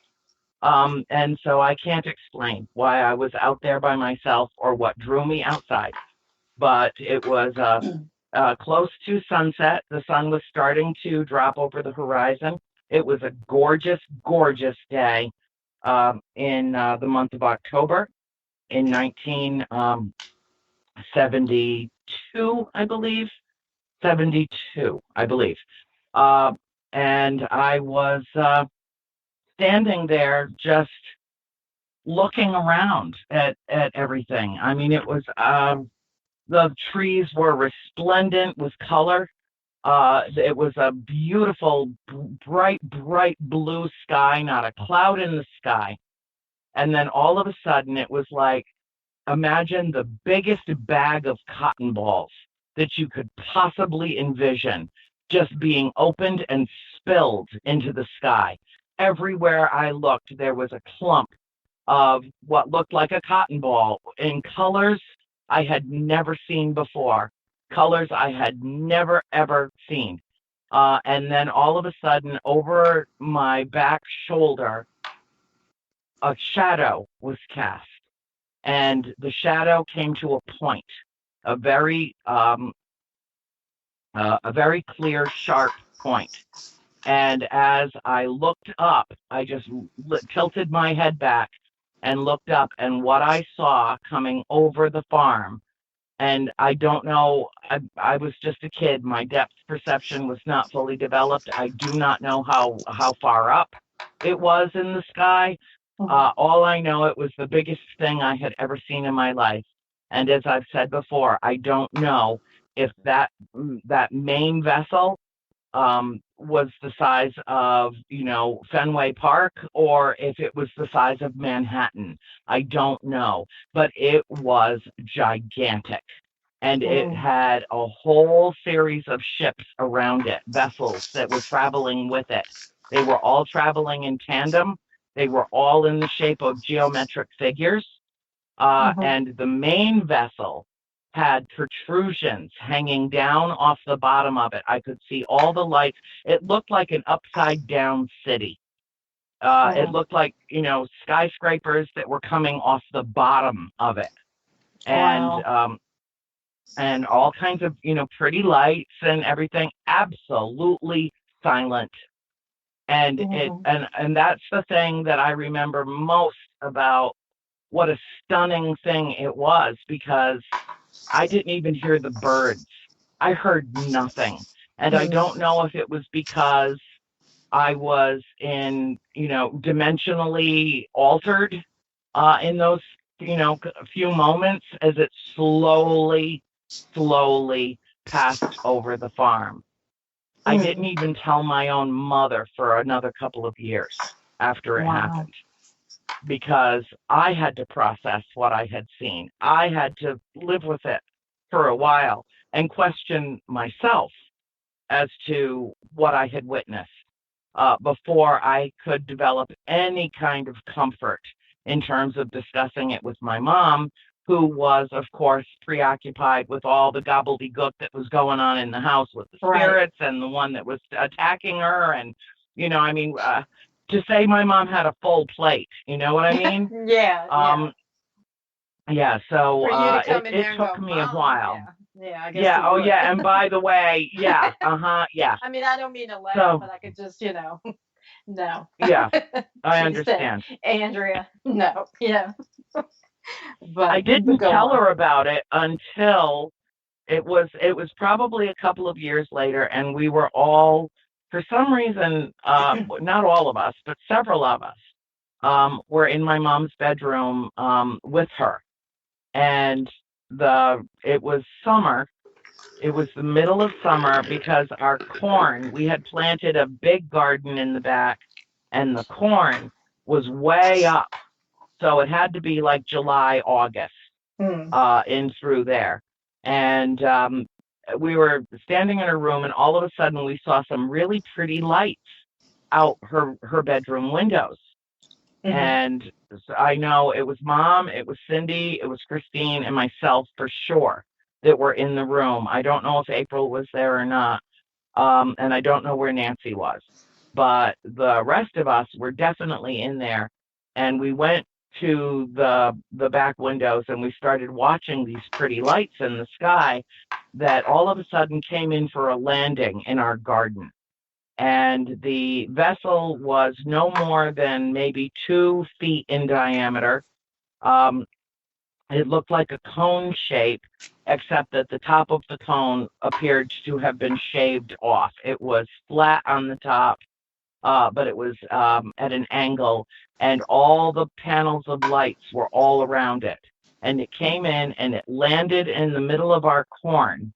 And so I can't explain why I was out there by myself or what drew me outside. But it was close to sunset. The sun was starting to drop over the horizon. It was a gorgeous, gorgeous day in the month of October in 1972, I believe. 72, I believe. Uh, and I was standing there just looking around at everything. I mean, it was the trees were resplendent with color. It was a beautiful, bright, bright blue sky, not a cloud in the sky. And then all of a sudden, it was like, imagine the biggest bag of cotton balls that you could possibly envision just being opened and spilled into the sky. Everywhere I looked, there was a clump of what looked like a cotton ball in colors I had never seen before, colors I had never, ever seen. And then all of a sudden, over my back shoulder, a shadow was cast. And the shadow came to a point, a very, a very clear, sharp point. And as I looked up, I just tilted my head back and looked up, and what I saw coming over the farm, and I don't know, I was just a kid. My depth perception was not fully developed. I do not know how far up it was in the sky. All I know, it was the biggest thing I had ever seen in my life. And as I've said before, I don't know if that main vessel was the size of, Fenway Park, or if it was the size of Manhattan. I don't know, but it was gigantic. And it Mm. had a whole series of ships around it, vessels that were traveling with it. They were all traveling in tandem. They were all in the shape of geometric figures. Mhm. And the main vessel had protrusions hanging down off the bottom of it. I could see all the lights. It looked like an upside down city. It Mm. looked like, skyscrapers that were coming off the bottom of it. And Wow. and all kinds of, pretty lights and everything, absolutely silent. And it Mhm. and that's the thing that I remember most about what a stunning thing it was, because I didn't even hear the birds. I heard nothing. And I Mm. don't know if it was because I was in, dimensionally altered in those, few moments as it slowly, slowly passed over the farm. I didn't even tell my own mother for another couple of years after it Wow. happened, because I had to process what I had seen. I had to live with it for a while and question myself as to what I had witnessed before I could develop any kind of comfort in terms of discussing it with my mom, who was, of course, preoccupied with all the gobbledygook that was going on in the house with the Right. spirits and the one that was attacking her. And, I mean, to say my mom had a full plate, you know what I mean? Yeah. Yeah, so For you to it, come in it there and took go, me a Mom, while. yeah, I guess Yeah, it oh would. yeah, and by the way, yeah, yeah. I mean, I don't mean to laugh, So, but I could just, no. yeah, I She said, understand. Andrea, no, yeah, I but didn't go tell on. her about it until it was probably a couple of years later, and we were all, for some reason, not all of us, but several of us, were in my mom's bedroom with her, and it was summer. It was the middle of summer because our corn, we had planted a big garden in the back, and the corn was way up. So it had to be like July, August, Mm. in through there. And we were standing in her room, and all of a sudden we saw some really pretty lights out her bedroom windows. Mhm. And I know it was Mom, it was Cindy, it was Christine, and myself for sure that were in the room. I don't know if April was there or not, and I don't know where Nancy was, but the rest of us were definitely in there. And we went to the back windows, and we started watching these pretty lights in the sky that all of a sudden came in for a landing in our garden. And the vessel was no more than maybe 2 feet in diameter. Um, it looked like a cone shape, except that the top of the cone appeared to have been shaved off. It was flat on the top, but it was at an angle, and all the panels of lights were all around it. And it came in and it landed in the middle of our corn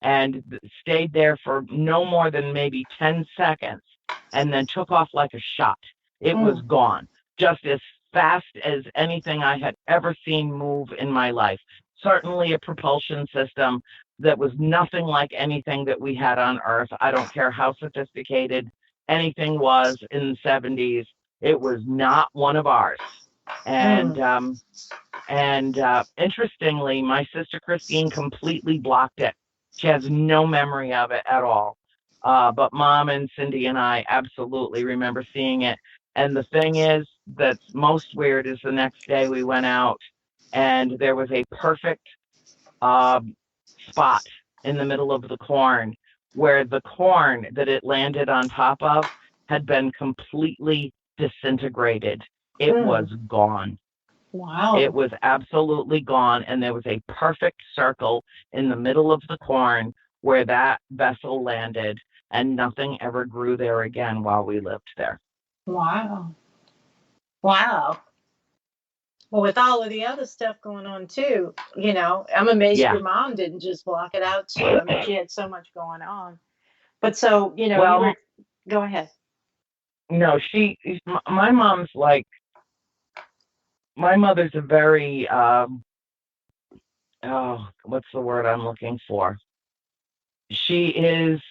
and stayed there for no more than maybe 10 seconds and then took off like a shot. It was Mm. gone, just as fast as anything I had ever seen move in my life. Certainly a propulsion system that was nothing like anything that we had on Earth. I don't care how sophisticated anything was in the 70s. It was not one of ours. And Mm. interestingly, my sister Christine completely blocked it. She has no memory of it at all. But Mom and Cindy and I absolutely remember seeing it. And the thing is that's most weird is the next day we went out and there was a perfect uh, spot in the middle of the corn where the corn that it landed on top of had been completely disintegrated. It was Mm. gone. It Wow. was absolutely gone, and there was a perfect circle in the middle of the corn where that vessel landed, and nothing ever grew there again while we lived there. Wow. Wow. Well, with all of the other stuff going on too, I'm amazed Yeah. your mom didn't just block it out too. I mean, she had so much going on. But so, you Well, were, go ahead. no, my mom's like, my mother's a very, oh, what's the word I'm looking for? She is,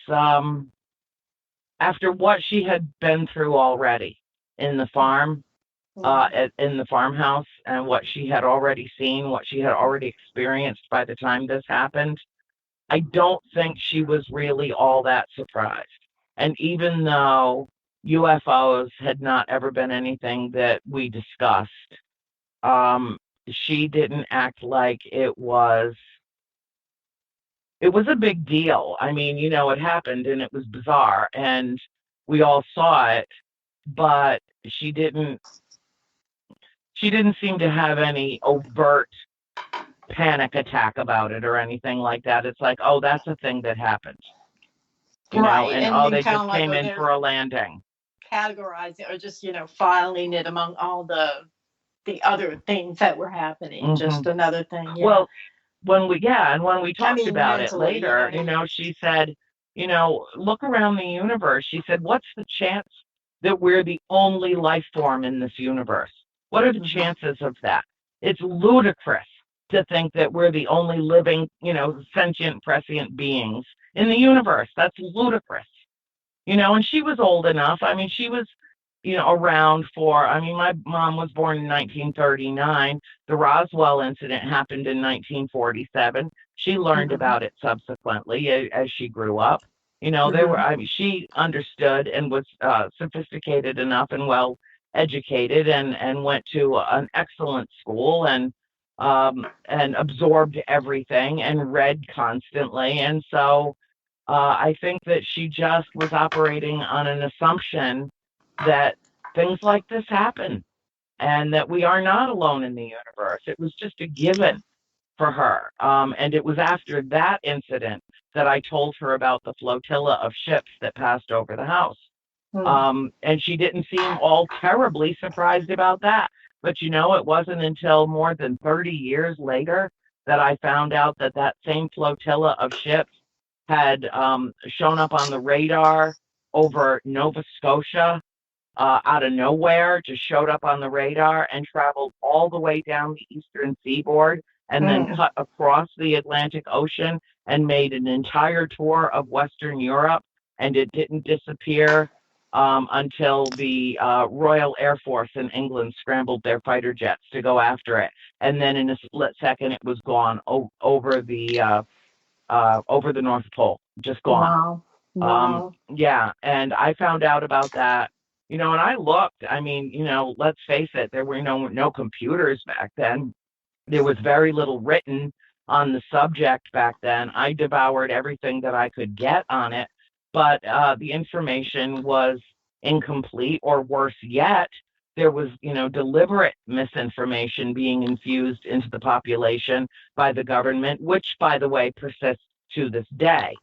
after what she had been through already in the farm, Mm. in the farmhouse, and what she had already seen, what she had already experienced by the time this happened, I don't think she was really all that surprised. And even though UFOs had not ever been anything that we discussed, she didn't act like it was a big deal. I mean, it happened and it was bizarre and we all saw it, but she didn't seem to have any overt panic attack about it or anything like that. It's like, oh, that's a thing that happened, Right. and And oh, then they kind just of like, came oh, in they're for a landing. categorizing or just, filing it among all the other things that were happening. Hmm. Just another thing. Yeah. Well, when we I talked mean, about it mentally, later, what I mean. she said, look around the universe. She said, what's the chance that we're the only life form in this universe? What are the chances of that? It's ludicrous to think that we're the only living, sentient, prescient beings in the universe. That's ludicrous. And she was old enough. I mean, she was, around my mom was born in 1939. The Roswell incident happened in 1947. She learned about it subsequently as she grew up. She understood and was sophisticated enough and well educated and went to an excellent school and absorbed everything and read constantly. And so I think that she just was operating on an assumption that things like this happen and that we are not alone in the universe. It was just a given for her. And it was after that incident that I told her about the flotilla of ships that passed over the house. And she didn't seem all terribly surprised about that. But it wasn't until more than 30 years later that I found out that that same flotilla of ships had shown up on the radar over Nova Scotia out of nowhere, just showed up on the radar and traveled all the way down the eastern seaboard and then cut across the Atlantic Ocean and made an entire tour of Western Europe. And it didn't disappear until the Royal Air Force in England scrambled their fighter jets to go after it. And then in a split second, it was gone over the North Pole, just gone. Wow. Yeah, and I found out about that, and I looked. I mean, let's face it, there were no computers back then. There was very little written on the subject back then. I devoured everything that I could get on it, but the information was incomplete, or worse yet, there was, deliberate misinformation being infused into the population by the government, which, by the way, persists to this day.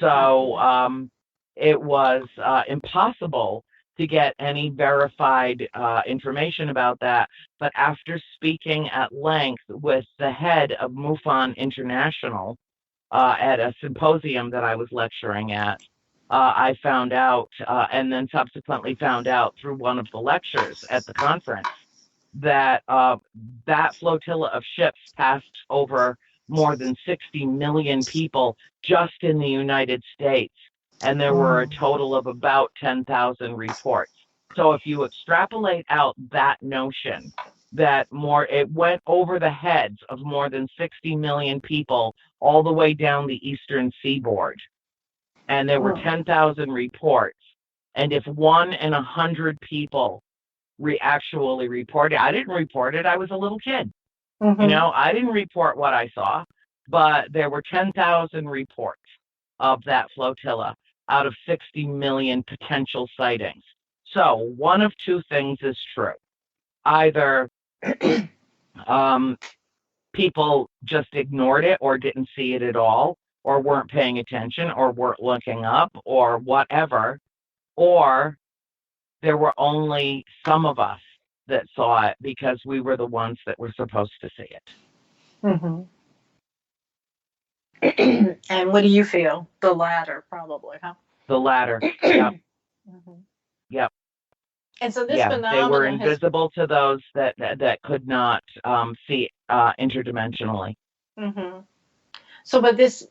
So it was impossible to get any verified information about that. But after speaking at length with the head of MUFON International at a symposium that I was lecturing at, I found out, and then subsequently found out through one of the lectures at the conference, that that flotilla of ships passed over more than 60 million people just in the United States. And there were a total of about 10,000 reports. So if you extrapolate out that notion that it went over the heads of more than 60 million people all the way down the eastern seaboard, and there were 10,000 reports, and if 1 in 100 people actually report it, I didn't report it, I was a little kid. I didn't report what I saw, but there were 10,000 reports of that flotilla out of 60 million potential sightings. So one of two things is true. Either people just ignored it or didn't see it at all, or weren't paying attention, or weren't looking up, or whatever, or there were only some of us that saw it because we were the ones that were supposed to see it. And what do you feel? The latter, probably, huh? The latter. Yep. Yep. And so this phenomenon they were invisible to those that could not see interdimensionally. So, but this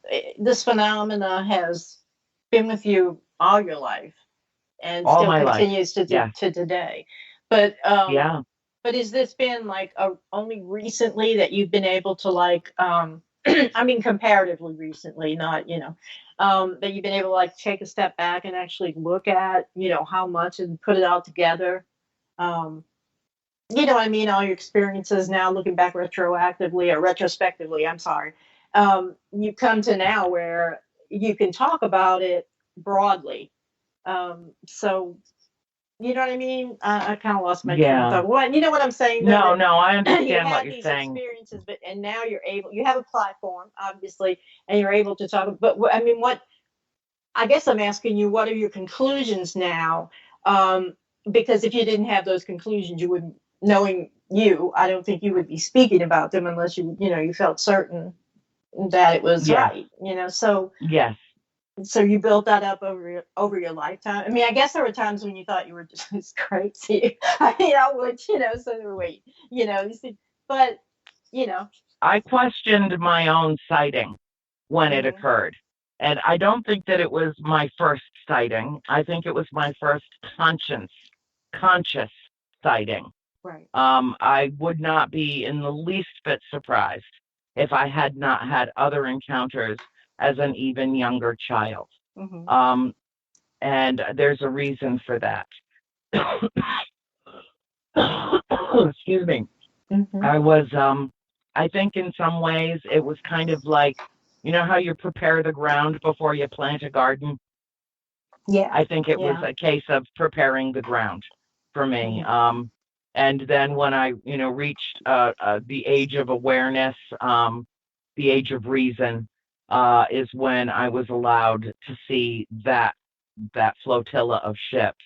phenomena has been with you all your life, and all still my continues life. to today. But but has this been like only recently that you've been able to I mean, comparatively recently, not that you've been able to take a step back and actually look at how much and put it all together. I mean, all your experiences now, looking back retrospectively, I'm sorry. You come to now where you can talk about it broadly. So, you know what I mean? I kind of lost my train of thought. What, you know what I'm saying? No, I understand what you're these saying. Experiences, and now you have a platform, obviously, and you're able to talk. But I mean, I guess I'm asking you, what are your conclusions now? Because if you didn't have those conclusions, you wouldn't. Knowing you, I don't think you would be speaking about them unless you felt certain that it was right. So yes. So you built that up over your lifetime. I mean, I guess there were times when you thought you were just crazy. I mean, I would, so wait, you see, but you know. I questioned my own sighting when it Mhm. occurred. And I don't think that it was my first sighting. I think it was my first conscious sighting. Right. I would not be in the least bit surprised if I had not had other encounters as an even younger child. Mhm. Um, and there's a reason for that. Excuse me. Mhm. I was, I think in some ways it was kind of like, you know how you prepare the ground before you plant a garden? Yeah. I think it was Yeah. a case of preparing the ground for me. Mhm. And then when I, reached the age of awareness, the age of reason, is when I was allowed to see that flotilla of ships,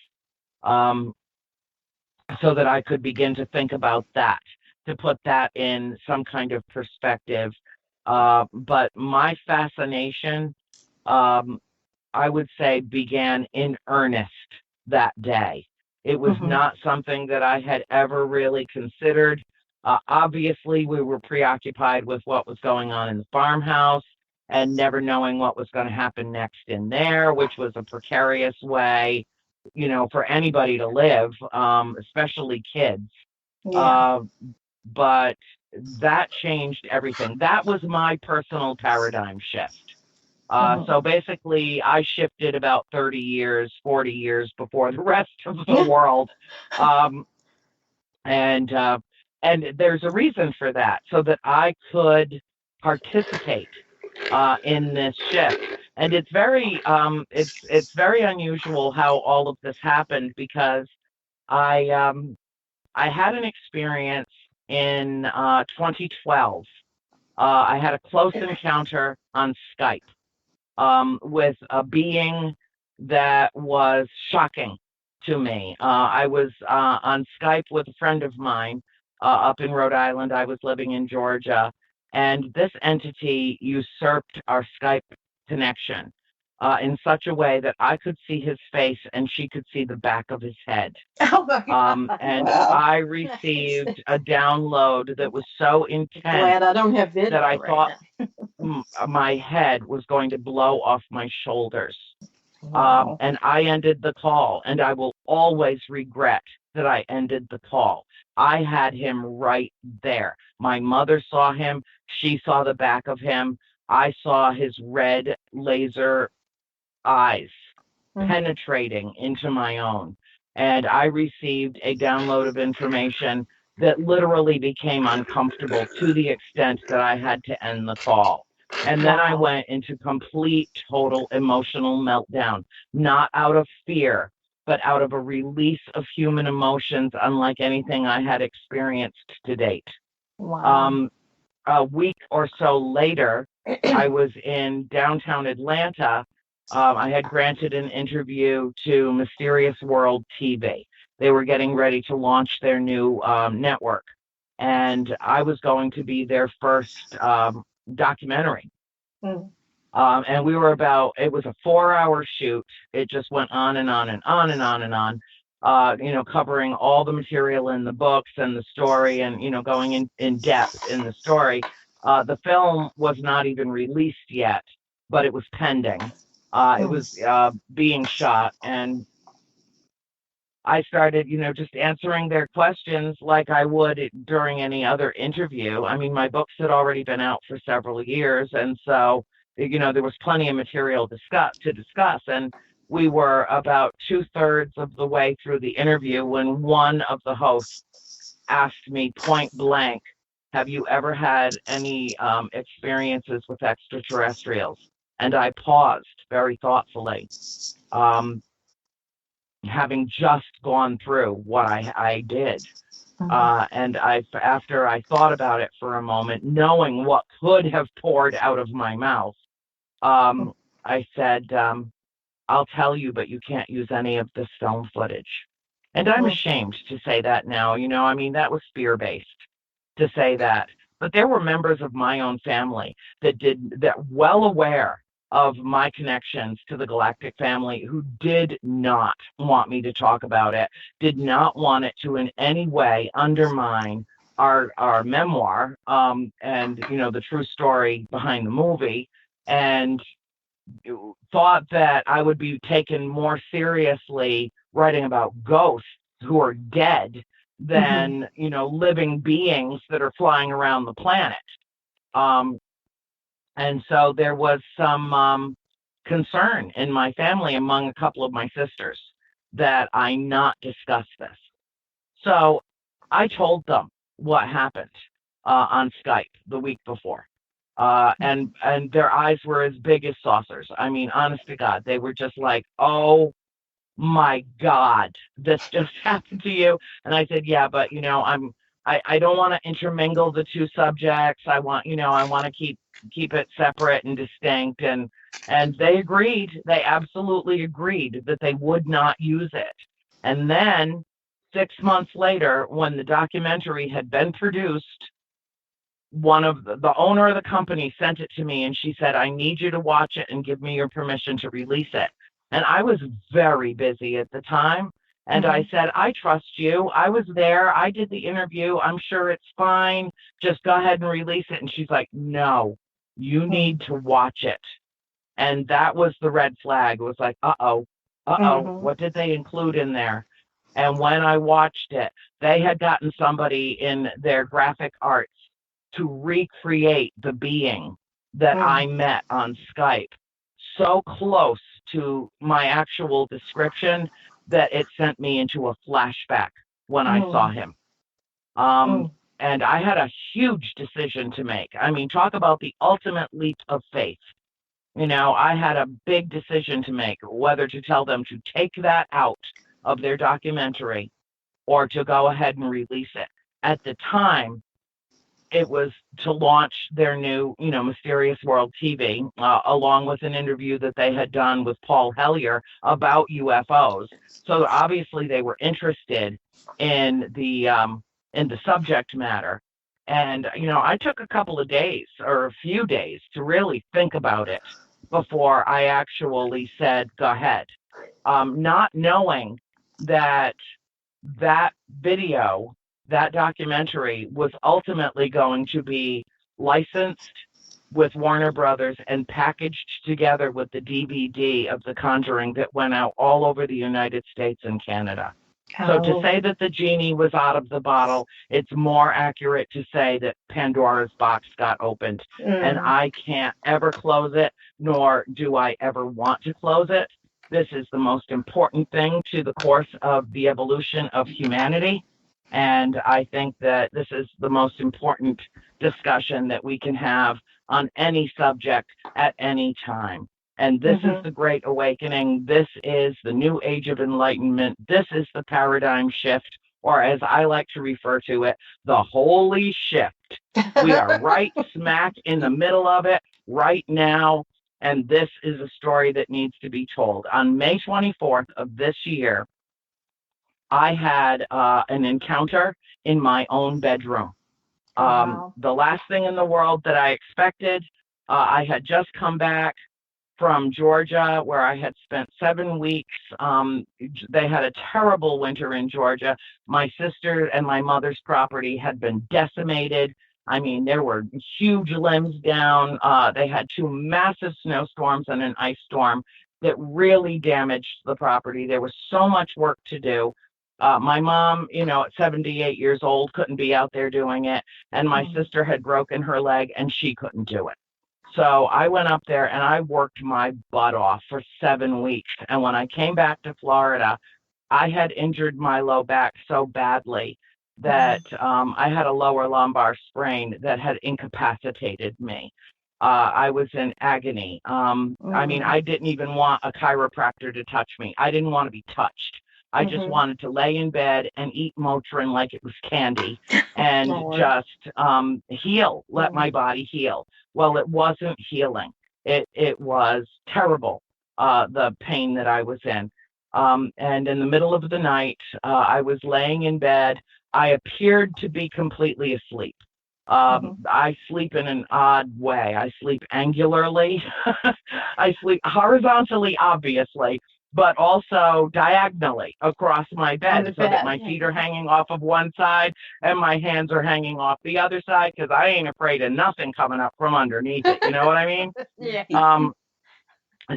um, so that I could begin to think about that, to put that in some kind of perspective. But my fascination, um, I would say, began in earnest that day. It was Mhm. not something that I had ever really considered. Obviously, we were preoccupied with what was going on in the farmhouse and never knowing what was going to happen next in there, which was a precarious way, for anybody to live, especially kids. Yeah. Uh, but that changed everything. That was my personal paradigm shift. Mhm. So basically, I shifted about 30 years, 40 years before the rest of the world. Um, and uh, and there's a reason for that, so that I could participate in this shift. And it's very unusual how all of this happened, because I I had an experience in 2012. I had a close encounter on Skype, with a being that was shocking to me. I was on Skype with a friend of mine up in Rhode Island. I was living in Georgia, and this entity usurped our Skype connection in such a way that I could see his face and she could see the back of his head. Oh my God. And Wow. I Nice. received a download that was so intense Glad I don't have that video I right thought now. my head was going to blow off my shoulders. Wow. And I ended the call, and I will always regret that I ended the call. I had him right there. My mother saw him. She saw the back of him. I saw his red laser eyes Mhm. penetrating into my own. And I received a download of information that literally became uncomfortable, to the extent that I had to end the call. And then I Wow. went into complete, total emotional meltdown, not out of fear, but out of a release of human emotions unlike anything I had experienced to date. Wow. Um, a week or so later, I was in downtown Atlanta. I had granted an interview to Mysterious World TV. They were getting ready to launch their new network, and I was going to be their first documentary. Mm. And it was a 4-hour shoot. It just went on and on and on and on and on, covering all the material in the books and the story, and, going in depth in the story. The film was not even released yet, but it was pending. It Mm. was being shot, and I started, just answering their questions like I would during any other interview. I mean, my books had already been out for several years, and so, there was plenty of material to discuss. And we were about 2/3 of the way through the interview when one of the hosts asked me point blank, "Have you ever had any experiences with extraterrestrials?" And I paused very thoughtfully. Um, Having just gone through what I did. Mhm. And after I thought about it for a moment, knowing what could have poured out of my mouth, um, I said, "I'll tell you, but you can't use any of this film footage." And I'm Mhm. ashamed to say that now. I mean, that was fear-based to say that. But there were members of my own family that well aware of my connections to the Galactic family who did not want me to talk about it, did not want it to in any way undermine our memoir, and the true story behind the movie, and thought that I would be taken more seriously writing about ghosts who are dead than living beings that are flying around the planet. Um, and so there was some concern in my family among a couple of my sisters that I not discuss this. So I told them what happened on Skype the week before. And their eyes were as big as saucers. I mean, honest to God, they were just like, "Oh my God, this just happened to you." And I said, "Yeah, but I don't want to intermingle the two subjects. I want to keep it separate and distinct." And they agreed. They absolutely agreed that they would not use it. And then 6 months later, when the documentary had been produced, one of the owner of the company sent it to me, and she said, "I need you to watch it and give me your permission to release it." And I was very busy at the time. And I said, "I trust you. I was there. I did the interview. I'm sure it's fine. Just go ahead and release it." And she's like, "No, you need to watch it." And that was the red flag. It was like, what did they include in there? And when I watched it, they had gotten somebody in their graphic arts to recreate the being that I met on Skype, so close to my actual description that it sent me into a flashback when I saw him. And I had a huge decision to make. I mean, talk about the ultimate leap of faith. I had a big decision to make, whether to tell them to take that out of their documentary or to go ahead and release it. At the time, it was to launch their new, Mysterious World TV, along with an interview that they had done with Paul Hellyer about UFOs. So obviously they were interested in the subject matter. And, I took a couple of days or a few days to really think about it before I actually said, go ahead. Not knowing that video, that documentary, was ultimately going to be licensed with Warner Brothers and packaged together with the DVD of The Conjuring that went out all over the United States and Canada. So to say that the genie was out of the bottle, it's more accurate to say that Pandora's box got opened, and I can't ever close it, nor do I ever want to close it. This is the most important thing to the course of the evolution of humanity. And I think that this is the most important discussion that we can have on any subject at any time. And this is the Great Awakening. This is the New Age of Enlightenment. This is the paradigm shift, or as I like to refer to it, the holy shift. We are right smack in the middle of it right now. And this is a story that needs to be told. On May 24th of this year, I had an encounter in my own bedroom. The last thing in the world that I expected. I had just come back from Georgia, where I had spent 7 weeks. They had a terrible winter in Georgia. My sister and my mother's property had been decimated. I mean, there were huge limbs down. They had 2 massive snowstorms and an ice storm that really damaged the property. There was so much work to do. My mom, at 78 years old, couldn't be out there doing it. And my sister had broken her leg and she couldn't do it. So I went up there and I worked my butt off for 7 weeks. And when I came back to Florida, I had injured my low back so badly that I had a lower lumbar sprain that had incapacitated me. I was in agony. I mean, I didn't even want a chiropractor to touch me. I didn't want to be touched. I just wanted to lay in bed and eat Motrin like it was candy and just heal, let my body heal. Well, it wasn't healing. It was terrible, the pain that I was in. And in the middle of the night, I was laying in bed. I appeared to be completely asleep. Mhm. I sleep in an odd way. I sleep angularly. I sleep horizontally, obviously, but also diagonally across my On bed the so that bed. my feet are hanging off of one side and my hands are hanging off the other side because I ain't afraid of nothing coming up from underneath it. You know what I mean? Yeah. Um,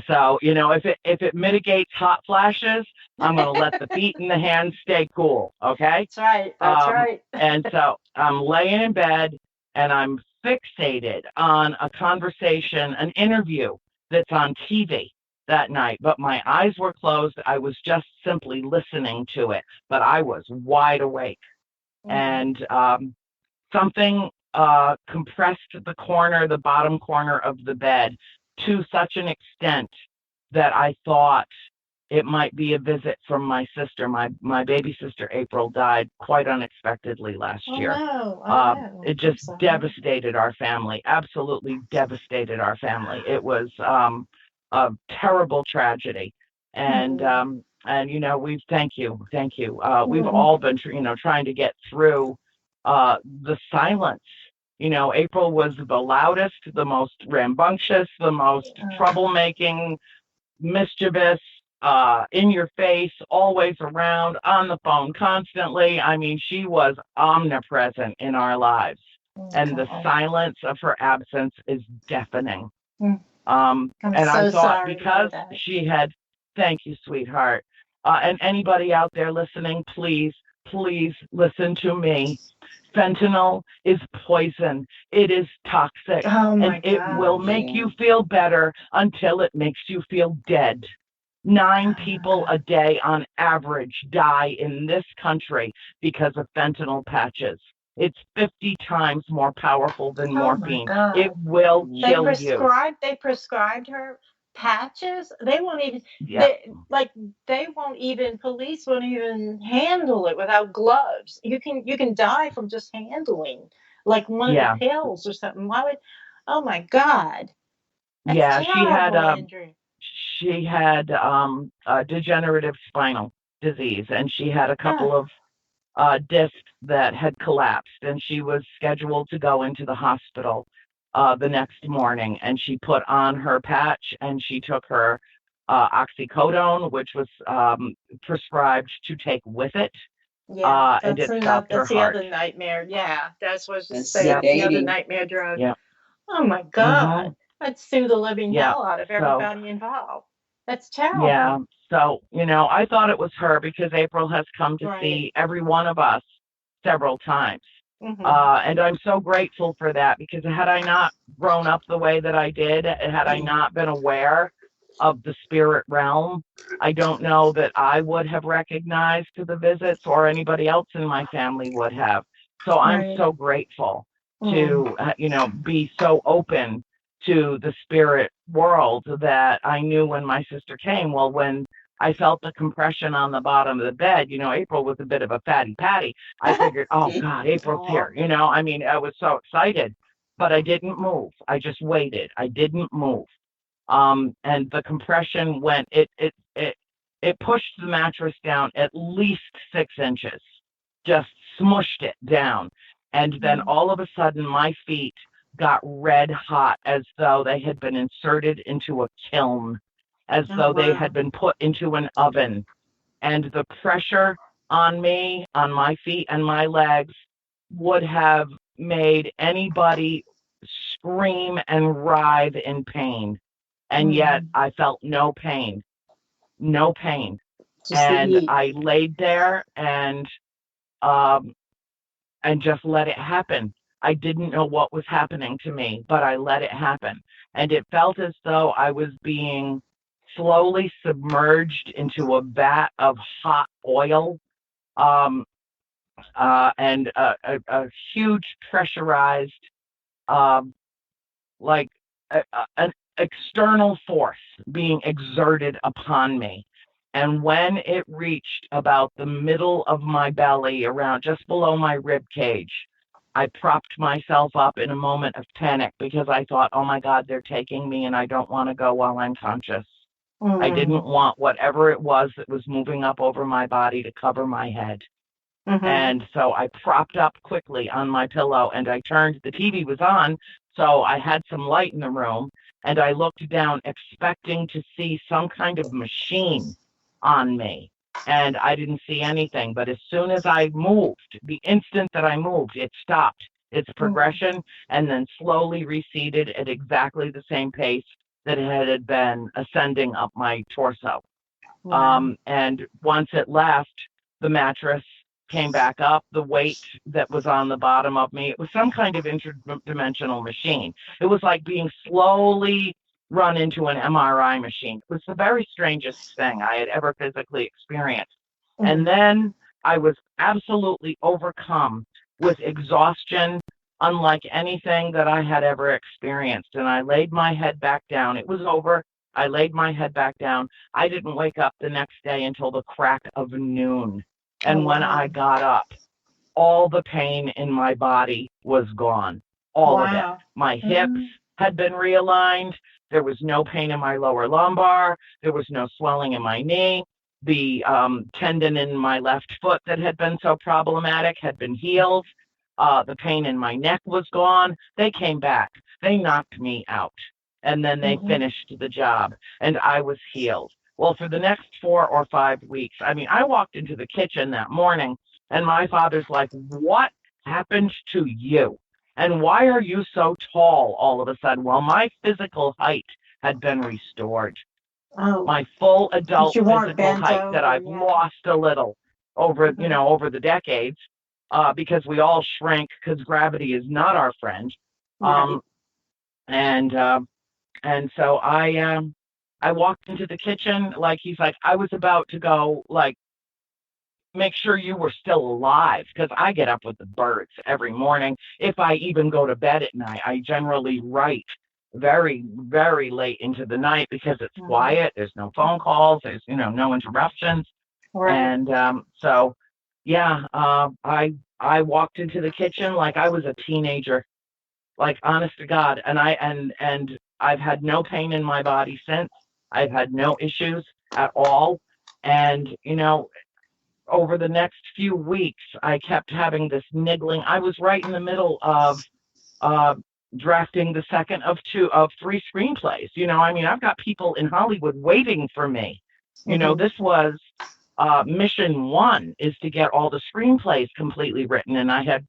so, if it mitigates hot flashes, I'm going to let the feet and the hands stay cool. Okay. That's right. That's Um, right. and so I'm laying in bed and I'm fixated on a conversation, an interview that's on TV that night. But my eyes were closed. I was just simply listening to it, but I was wide awake. Mm. And something compressed the bottom corner of the bed to such an extent that I thought it might be a visit from my sister. My baby sister April died quite unexpectedly last Oh year. no. Oh no. It I'm just sorry. devastated our family, absolutely devastated our family. It was a terrible tragedy. And Mm. we thank you. We've Mm. all been trying to get through the silence. April was the loudest, the most rambunctious, the most troublemaking, mischievous, in your face, always around, on the phone constantly. I mean, she was omnipresent in our lives. Oh And the God. silence of her absence is deafening. Mm. I'm And I so thought sorry to hear because that. she had, thank you, sweetheart. And anybody out there listening, please, please listen to me. Fentanyl is poison. It is toxic, Oh and my it will God. make you feel better until it makes you feel dead. Nine Oh my people a God. day on average die in this country because of fentanyl patches. It's 50 times more powerful than Oh my morphine. It God. will They kill you. prescribed her patches. They won't even Yeah, like they won't even police won't even handle it without gloves. You can die from just handling like one of the yeah, pills or something. Why would oh my God. That's yeah. terrible, Andrew. She had degenerative spinal disease, and she had a Oh, couple of discs that had collapsed, and she was scheduled to go into the hospital the next morning. And she put on her patch, and she took her oxycodone, which was prescribed to take with it, yeah. and That's it another stopped her that's the heart. other nightmare. Yeah. That's what I was just That's saying. Yep, It's the other sedating. nightmare drug. yep, Oh my mm-hmm, God. I'd sue the living yep. hell out of So, everybody involved. That's yeah. terrible. So, I thought it was her because April has come to Right. see every one of us several times. Hmm. And I'm so grateful for that because had I not grown up the way that I did, had I not been aware of the spirit realm, I don't know that I would have recognized the visits or anybody else in my family would have. So I'm Right. so grateful Mm. to, be so open to the spirit world that I knew when my sister came. Well, when I felt the compression on the bottom of the bed, April was a bit of a fatty patty. I figured, oh God, April's Aw. here. I mean, I was so excited, but I didn't move. I just waited. I didn't move. And the compression went, it pushed the mattress down at least 6 inches, just smushed it down. And then Mm. all of a sudden, my feet got red hot as though they had been inserted into a kiln, as Oh though they had wow. been put into an oven. And the pressure on me, on my feet and my legs, would have made anybody scream and writhe in pain. And yet Mm. I felt no pain, no pain. Just the And heat. I laid there um, and just let it happen. I didn't know what was happening to me, but I let it happen. And it felt as though I was being slowly submerged into a vat of hot oil, um, and a huge pressurized, um, like an external force being exerted upon me. And when it reached about the middle of my belly, around just below my rib cage, I propped myself up in a moment of panic because I thought, oh my God, they're taking me and I don't want to go while I'm conscious. I didn't Mm. want whatever it was that was moving up over my body to cover my head. And so I propped up quickly on my pillow and I turned, the TV was on, so I had some light in the room, and I looked down expecting to see some kind of machine on me. And I didn't see anything. But as soon as I moved, the instant that I moved, it stopped its progression and then slowly receded at exactly the same pace that it had been ascending up my torso. Wow. And once it left, the mattress came back up, the weight that was on the bottom of me, it was some kind of interdimensional machine. It was like being slowly run into an MRI machine. It was the very strangest thing I had ever physically experienced. And then I was absolutely overcome with exhaustion, unlike anything that I had ever experienced. And I laid my head back down. It was over. I laid my head back down. I didn't wake up the next day until the crack of noon. And when I got up, all the pain in my body was gone. All of it. My hips had been realigned. There was no pain in my lower lumbar. There was no swelling in my knee. The tendon in my left foot that had been so problematic had been healed. The pain in my neck was gone. They came back. They knocked me out. And then they finished the job. And I was healed. Well, for the next 4 or 5 weeks, I mean, I walked into the kitchen that morning, and my father's like, "What happened to you? And why are you so tall all of a sudden?" Well, my physical height had been restored. Oh, My full adult you weren't physical bent height that over, I've yeah. lost a little over, over the decades, because we all shrink because gravity is not our friend. Right. And so I walked into the kitchen, like he's like, I was about to go, like, make sure you were still alive, because I get up with the birds every morning. If I even go to bed at night, I generally write very, very late into the night because it's quiet. There's no phone calls. There's, no interruptions. Right. And so, yeah, I walked into the kitchen like I was a teenager, like, honest to God. And I've had no pain in my body since. I've had no issues at all. And, over the next few weeks, I kept having this niggling. I was right in the middle of drafting the second of 3 screenplays. I mean, I've got people in Hollywood waiting for me. This was mission 1, is to get all the screenplays completely written. And I had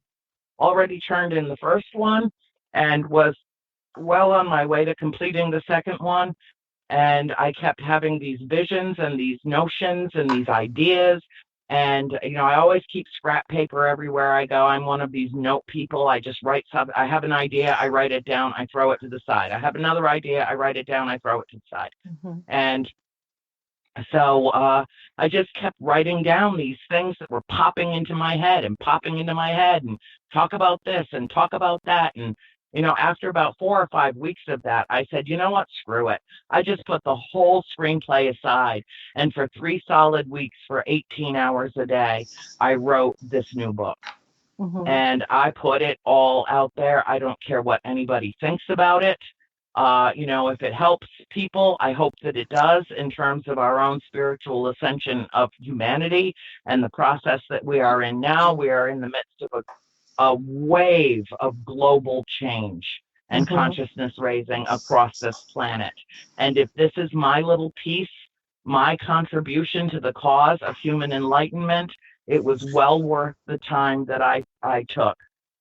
already turned in the first one and was well on my way to completing the second one. And I kept having these visions and these notions and these ideas. And, I always keep scrap paper everywhere I go. I'm one of these note people. I just write something. I have an idea, I write it down, I throw it to the side. I have another idea, I write it down, I throw it to the side. And so I just kept writing down these things that were popping into my head and talk about this and talk about that. And, after about 4 or 5 weeks of that, I said, you know what, screw it. I just put the whole screenplay aside. And for 3 solid weeks, for 18 hours a day, I wrote this new book. And I put it all out there. I don't care what anybody thinks about it. If it helps people, I hope that it does, in terms of our own spiritual ascension of humanity and the process that we are in now. We are in the midst of a wave of global change and consciousness raising across this planet. And if this is my little piece, my contribution to the cause of human enlightenment, it was well worth the time that I took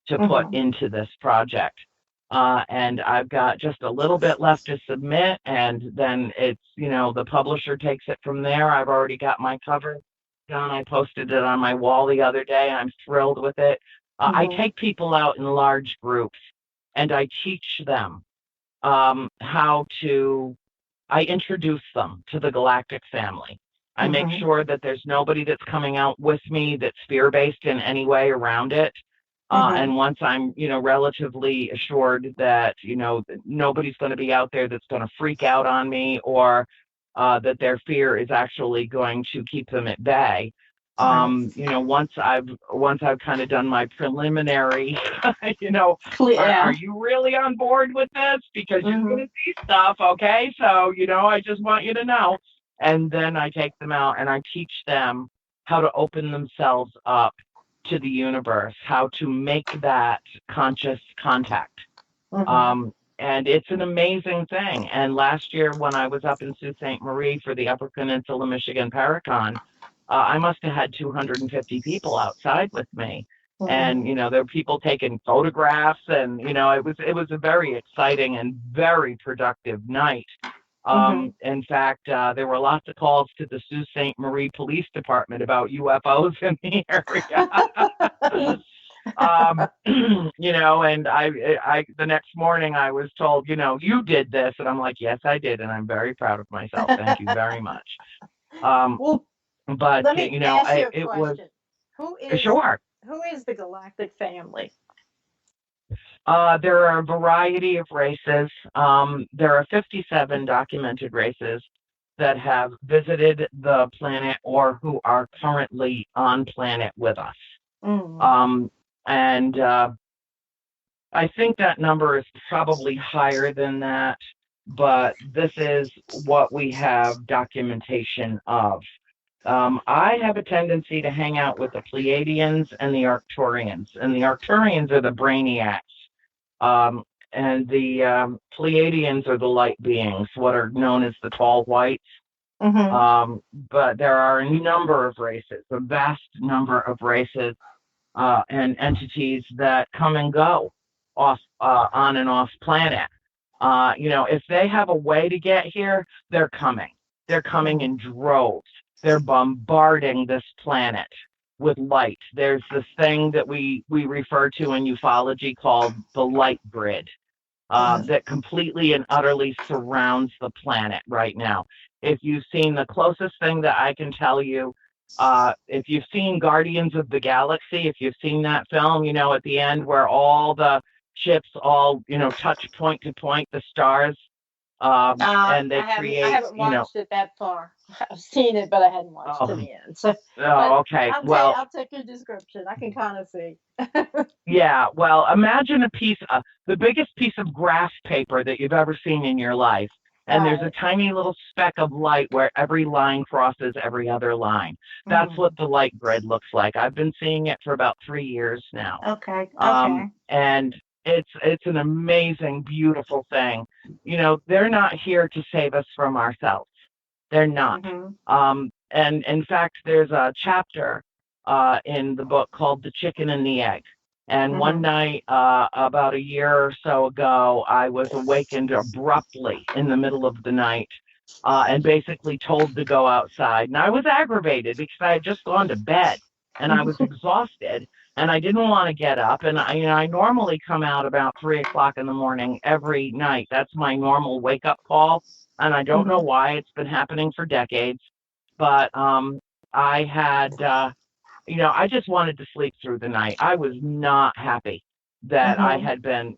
to put into this project. And I've got just a little bit left to submit, and then it's, the publisher takes it from there. I've already got my cover done. I posted it on my wall the other day. I'm thrilled with it. I take people out in large groups, and I teach them I introduce them to the galactic family. I make sure that there's nobody that's coming out with me that's fear-based in any way around it. And once I'm, relatively assured that, nobody's going to be out there that's going to freak out on me, or that their fear is actually going to keep them at bay. Once I've kind of done my preliminary, are you really on board with this? Because you're going to see stuff, okay? So, I just want you to know. And then I take them out and I teach them how to open themselves up to the universe how to make that conscious contact. And it's an amazing thing. And last year, when I was up in Sault Ste. Marie for the Upper Peninsula Michigan Paracon, I must have had 250 people outside with me. And there were people taking photographs, and it was a very exciting and very productive night. In fact, there were lots of calls to the Sault Ste. Marie Police Department about UFOs in the area. And I the next morning I was told, you did this, and I'm like, yes, I did, and I'm very proud of myself. Thank you very much. Well, But let me ask you a it was question. sure. Who is the Galactic family? There are a variety of races. There are 57 documented races that have visited the planet or who are currently on planet with us. And I think that number is probably higher than that, but this is what we have documentation of. I have a tendency to hang out with the Pleiadians and the Arcturians, and the Arcturians are the brainiacs, and the Pleiadians are the light beings, what are known as the tall whites. But there are a number of races, a vast number of races and entities that come and go off on and off planet. If they have a way to get here, they're coming. They're coming in droves. They're bombarding this planet with light. There's this thing that we refer to in ufology called the light grid that completely and utterly surrounds the planet right now. If you've seen, the closest thing that I can tell you, if you've seen Guardians of the Galaxy, if you've seen that film, at the end where all the ships all, touch point to point, the stars, and they create, I haven't watched it that far. I've seen it, but I hadn't watched to the end. So, okay. I'll take your description. I can kind of see. Yeah. Well, imagine the biggest piece of graph paper that you've ever seen in your life. And there's a tiny little speck of light where every line crosses every other line. That's what the light grid looks like. I've been seeing it for about 3 years now. Okay. And it's an amazing, beautiful thing. They're not here to save us from ourselves. They're not. And in fact, there's a chapter in the book called The Chicken and the Egg. And one night, about a year or so ago, I was awakened abruptly in the middle of the night and basically told to go outside. And I was aggravated because I had just gone to bed and I was exhausted and I didn't want to get up. And I normally come out about 3 o'clock in the morning every night. That's my normal wake up call. And I don't know why. It's been happening for decades. But I had... I just wanted to sleep through the night. I was not happy that I had been,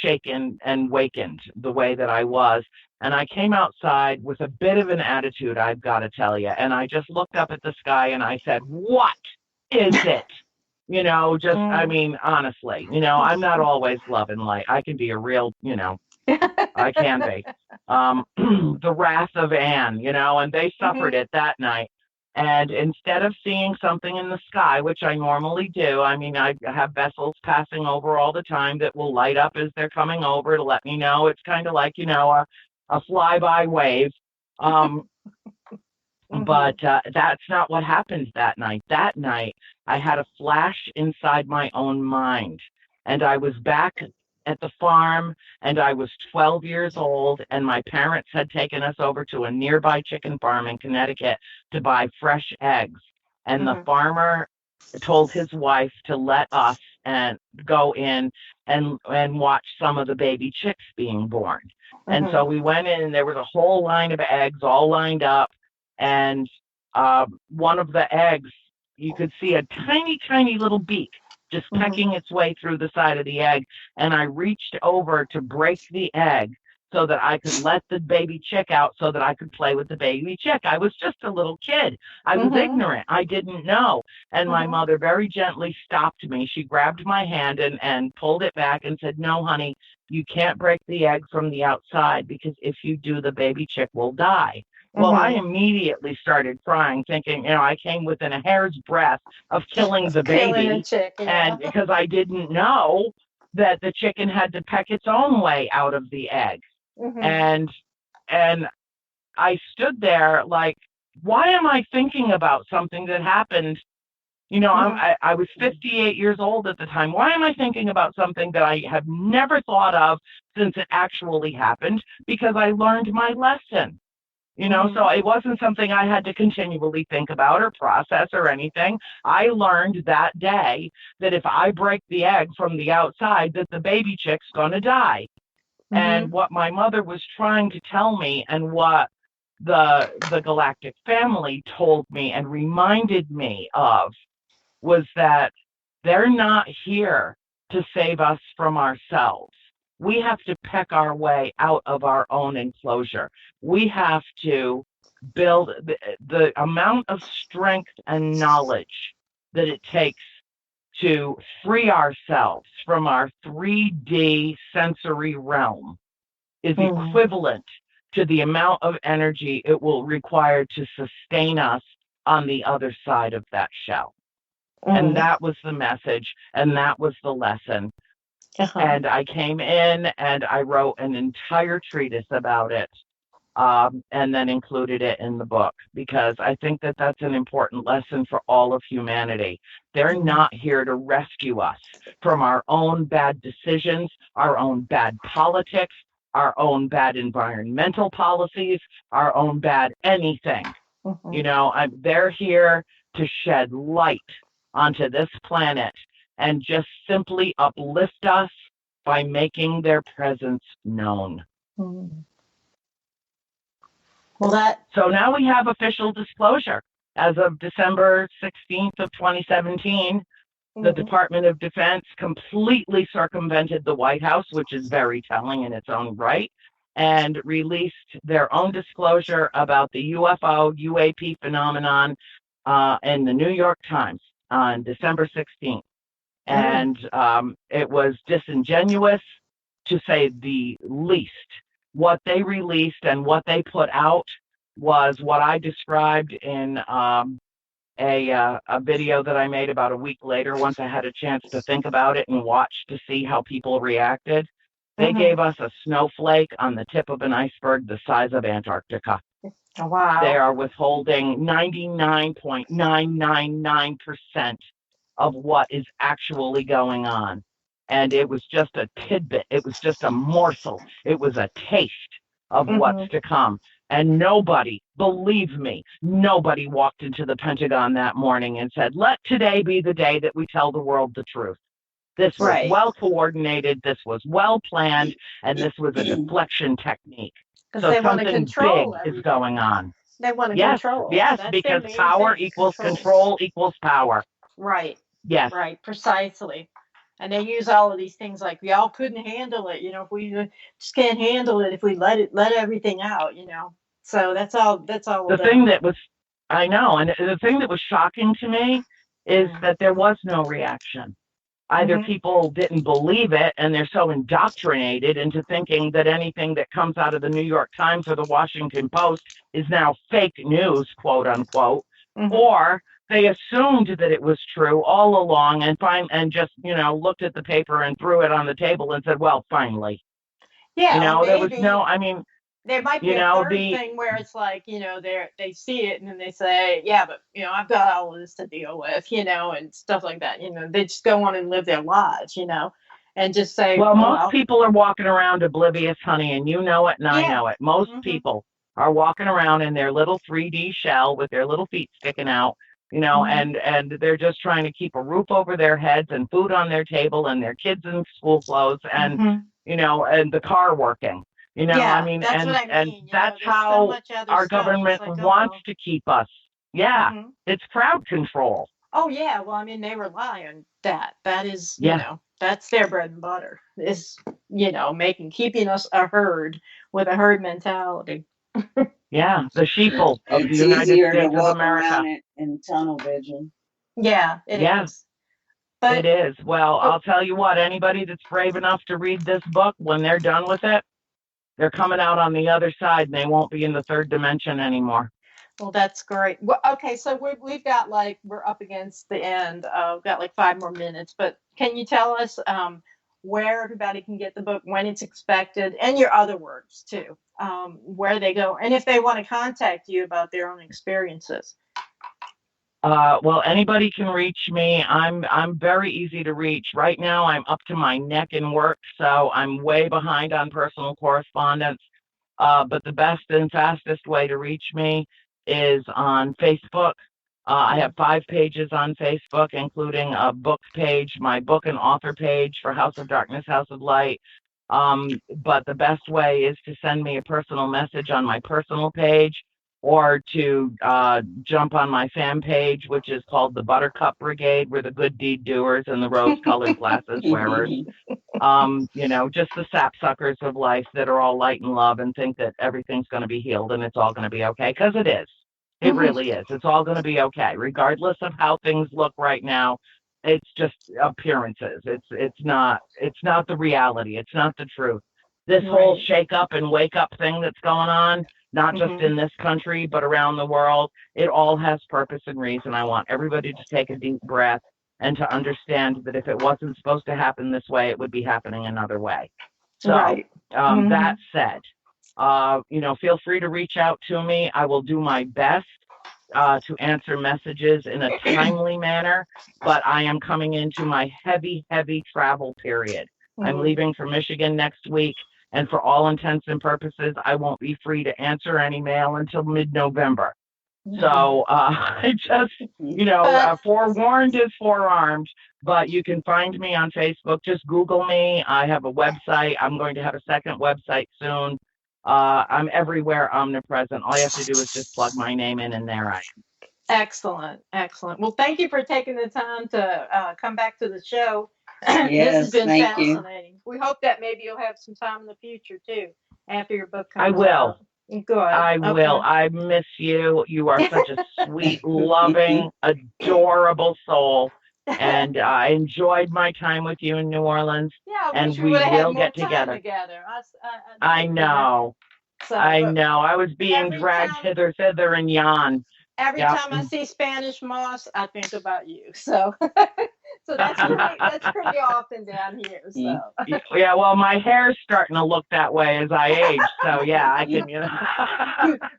shaken and wakened the way that I was. And I came outside with a bit of an attitude, I've got to tell you. And I just looked up at the sky and I said, what is it? I mean, honestly, I'm not always love and light. I can be a real, I can be. The wrath of Anne, and they suffered it that night. And instead of seeing something in the sky, which I normally do, I mean, I have vessels passing over all the time that will light up as they're coming over to let me know. It's kind of like, a flyby wave. But that's not what happened that night. That night, I had a flash inside my own mind. And I was back at the farm, and I was 12 years old, and my parents had taken us over to a nearby chicken farm in Connecticut to buy fresh eggs. And the farmer told his wife to let us and go in and watch some of the baby chicks being born. And so we went in, and there was a whole line of eggs all lined up, and one of the eggs, you could see a tiny, tiny little beak just pecking its way through the side of the egg. And I reached over to break the egg so that I could let the baby chick out so that I could play with the baby chick. I was just a little kid. I was ignorant. I didn't know. And my mother very gently stopped me. She grabbed my hand and pulled it back and said, no, honey, you can't break the egg from the outside, because if you do, the baby chick will die. Well, I Mhm. immediately started crying, thinking, I came within a hair's breadth of killing the Killing a baby. chick, yeah. And because I didn't know that the chicken had to peck its own way out of the egg. Mhm. And, and I stood there like, why am I thinking about something that happened? Mhm. I was 58 years old at the time. Why am I thinking about something that I have never thought of since it actually happened? Because I learned my lesson. So Mhm. it wasn't something I had to continually think about or process or anything. I learned that day that if I break the egg from the outside, that the baby chick's going to die. And Mhm. what my mother was trying to tell me, and what the galactic family told me and reminded me of, was that they're not here to save us from ourselves. We have to peck our way out of our own enclosure. We have to build the amount of strength and knowledge that it takes to free ourselves from our 3D sensory realm is Mhm. equivalent to the amount of energy it will require to sustain us on the other side of that shell. And Mhm. that was the message, and that was the lesson. Uh-huh. And I came in and I wrote an entire treatise about it, and then included it in the book, because I think that that's an important lesson for all of humanity. They're Mhm. not here to rescue us from our own bad decisions, our own bad politics, our own bad environmental policies, our own bad anything. Mhm. They're here to shed light onto this planet and just simply uplift us by making their presence known. Mhm. Well, that. So now we have official disclosure. As of December 16th of 2017, the Mhm. Department of Defense completely circumvented the White House, which is very telling in its own right, and released their own disclosure about the UFO UAP phenomenon in the New York Times on December 16th. Mm. And it was disingenuous, to say the least. What they released and what they put out was what I described in a video that I made about a week later, once I had a chance to think about it and watch to see how people reacted. They Mhm. gave us a snowflake on the tip of an iceberg the size of Antarctica. They Wow. are withholding 99.999% of what is actually going on. And it was just a tidbit. It was just a morsel. It was a taste of what's Mhm. to come. And nobody, believe me, nobody walked into the Pentagon that morning and said, let today be the day that we tell the world the truth. This was Right. well coordinated, this was well planned, and this was a deflection technique. Because So they want to something big control is everything. going on. They want to Yes, control. yes, That's their because main power thing. equals Control. control equals power. Right. Yes. Right. Precisely. And they use all of these things like y'all couldn't handle it. If we just can't handle it, if we let everything out. So that's all. That's all The of thing them. that was, I know, and the thing that was shocking to me is Mm. that there was no reaction. Either Mhm. people didn't believe it and they're so indoctrinated into thinking that anything that comes out of the New York Times or the Washington Post is now fake news, quote unquote, Mhm. or they assumed that it was true all along and just, looked at the paper and threw it on the table and said, well, finally. Yeah. Or There was no, maybe I mean, there might be a third the thing where it's like they see it and then they say, yeah, but I've got all of this to deal with, and stuff like that. They just go on and live their lives, and just say, Well, oh most well. people are walking around oblivious, honey, and you know it and I Yeah. know it. Most Mhm. people are walking around in their little 3D shell with their little feet sticking out, Mhm. and they're just trying to keep a roof over their heads and food on their table and their kids in school clothes Mhm. and the car working. I Yeah, mean, that's what I and mean. that's There's so how much other our stuff. It's government like, oh wants well. to keep us. Yeah, Hmm. it's crowd control. Oh yeah. Well, I mean, they rely on that. That is, Yeah, that's their bread and butter. Is keeping us a herd with a herd mentality. yeah, the sheeple of the It's United easier to States of walk America. around it in tunnel vision. Yeah, it Yeah. is. It But is. Well, but I'll tell you what, anybody that's brave enough to read this book, when they're done with it, they're coming out on the other side, and they won't be in the third dimension anymore. Well, that's great. Well, okay, so we've got like we're up against the end. We've got like 5 more minutes, but can you tell us where everybody can get the book, when it's expected, and your other works too, where they go, and if they want to contact you about their own experiences? Well, anybody can reach me. I'm very easy to reach. Right now, I'm up to my neck in work, so I'm way behind on personal correspondence. But the best and fastest way to reach me is on Facebook. I have 5 pages on Facebook, including a book page, my book and author page for House of Darkness, House of Light. But the best way is to send me a personal message on my personal page, or to jump on my fan page, which is called the Buttercup Brigade. We're the good deed doers and the rose-colored glasses wearers. Just the sapsuckers of life that are all light and love and think that everything's going to be healed and it's all going to be okay, because it is. It really is. It's all going to be okay, regardless of how things look right now. It's just appearances. It's not the reality. It's not the truth. This whole Right. shake up and wake up thing that's going on, not just in this country, but around the world, it all has purpose and reason. I want everybody to take a deep breath and to understand that if it wasn't supposed to happen this way, it would be happening another way. So, Right. that said, feel free to reach out to me. I will do my best to answer messages in a timely manner, but I am coming into my heavy, heavy travel period. I'm leaving for Michigan next week, and for all intents and purposes, I won't be free to answer any mail until mid-November. So I just, forewarned is forearmed, but you can find me on Facebook. Just Google me. I have a website. I'm going to have a second website soon. I'm everywhere, omnipresent. All you have to do is just plug my name in, and there I am. Excellent, excellent. Well, thank you for taking the time to come back to the show. This has Yes, been thank you. fascinating. We hope that maybe you'll have some time in the future too, after your book I comes will. out. Good. I will. Okay. I miss you. You are such a sweet, loving, adorable soul. And I enjoyed my time with you in New Orleans. Yeah, I And wish we we would have had will more get time together. together. I do, know. So, I but know. I was being every dragged time, hither, thither, and yon. every Yep. time I see Spanish moss, I think about you. So, so that's pretty often down here. So, Yeah, well, my hair's starting to look that way as I age. So, yeah, I can,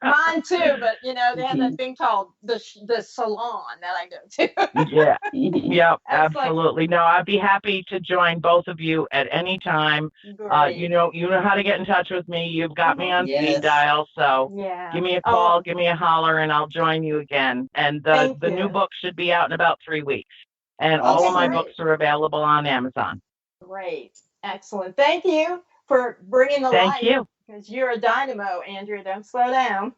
mine too. But they have that thing called the salon that I go to. Yeah. Yep, That's like absolutely. No, I'd be happy to join both of you at any time. great. You know how to get in touch with me. You've got me on speed Yes. dial, so Yeah. give me a Oh, call, give me a holler, and I'll join you again. And thank the new you. book should be out in about 3 weeks. And all Okay, of my Awesome. books are available on Amazon. great. Excellent. Thank you for bringing the Thank light, you. because you're a dynamo, Andrea. Don't slow down.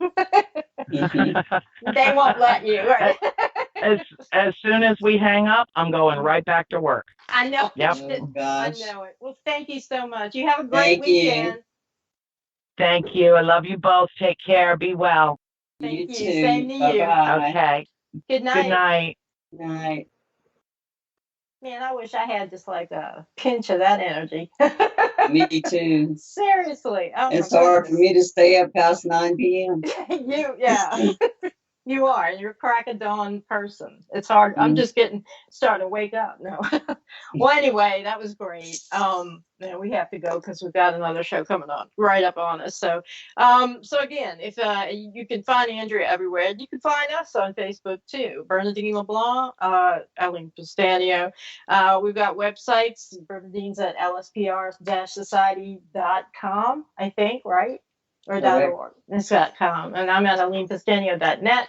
They won't let you. Right? as soon as we hang up, I'm going right back to work. I know Yep. it. Oh I gosh. know it. Well, thank you so much. You have a great Thank you. weekend. Thank you. I love you both. Take care. Be well. Thank You you. too. Same to you. Bye-bye. Okay. Good Good night. night. Night. Man, I wish I had just like a pinch of that energy. Me too. Seriously. Oh It's my hard for goodness. me to stay up past 9 p.m. Yeah. You are. You're a crack of dawn person. It's hard. I'm just starting to wake up. No. Well, anyway, that was great. We have to go because we've got another show coming on right up on us. So, so again, if you can find Andrea everywhere, you can find us on Facebook too. Bernadine Leblanc, Alyne Pustanio. We've got websites. Bernadine's at lspr-society.com, I think, right? Or Correct. .org. It's .com, and I'm at AlynePustanio.net.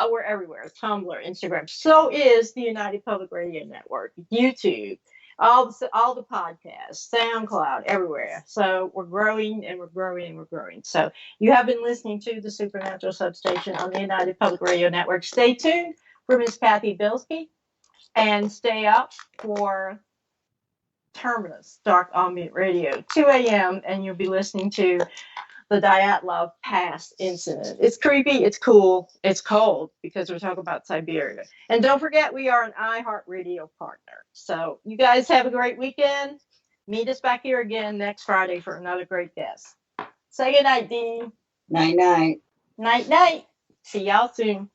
We're everywhere: Tumblr, Instagram. So is the United Public Radio Network, YouTube, all the podcasts, SoundCloud, everywhere. So we're growing and we're growing and we're growing. So you have been listening to the Supernatural Substation on the United Public Radio Network. Stay tuned for Miss Kathy Bilski, and stay up for Terminus Dark Ambient Radio, 2 a.m. And you'll be listening to the Dyatlov Pass incident. It's creepy, it's cool, it's cold, because we're talking about Siberia. And don't forget, we are an iHeartRadio partner. So you guys have a great weekend. Meet us back here again next Friday for another great guest. Say good night, Dean. Night night. Night night. See y'all soon.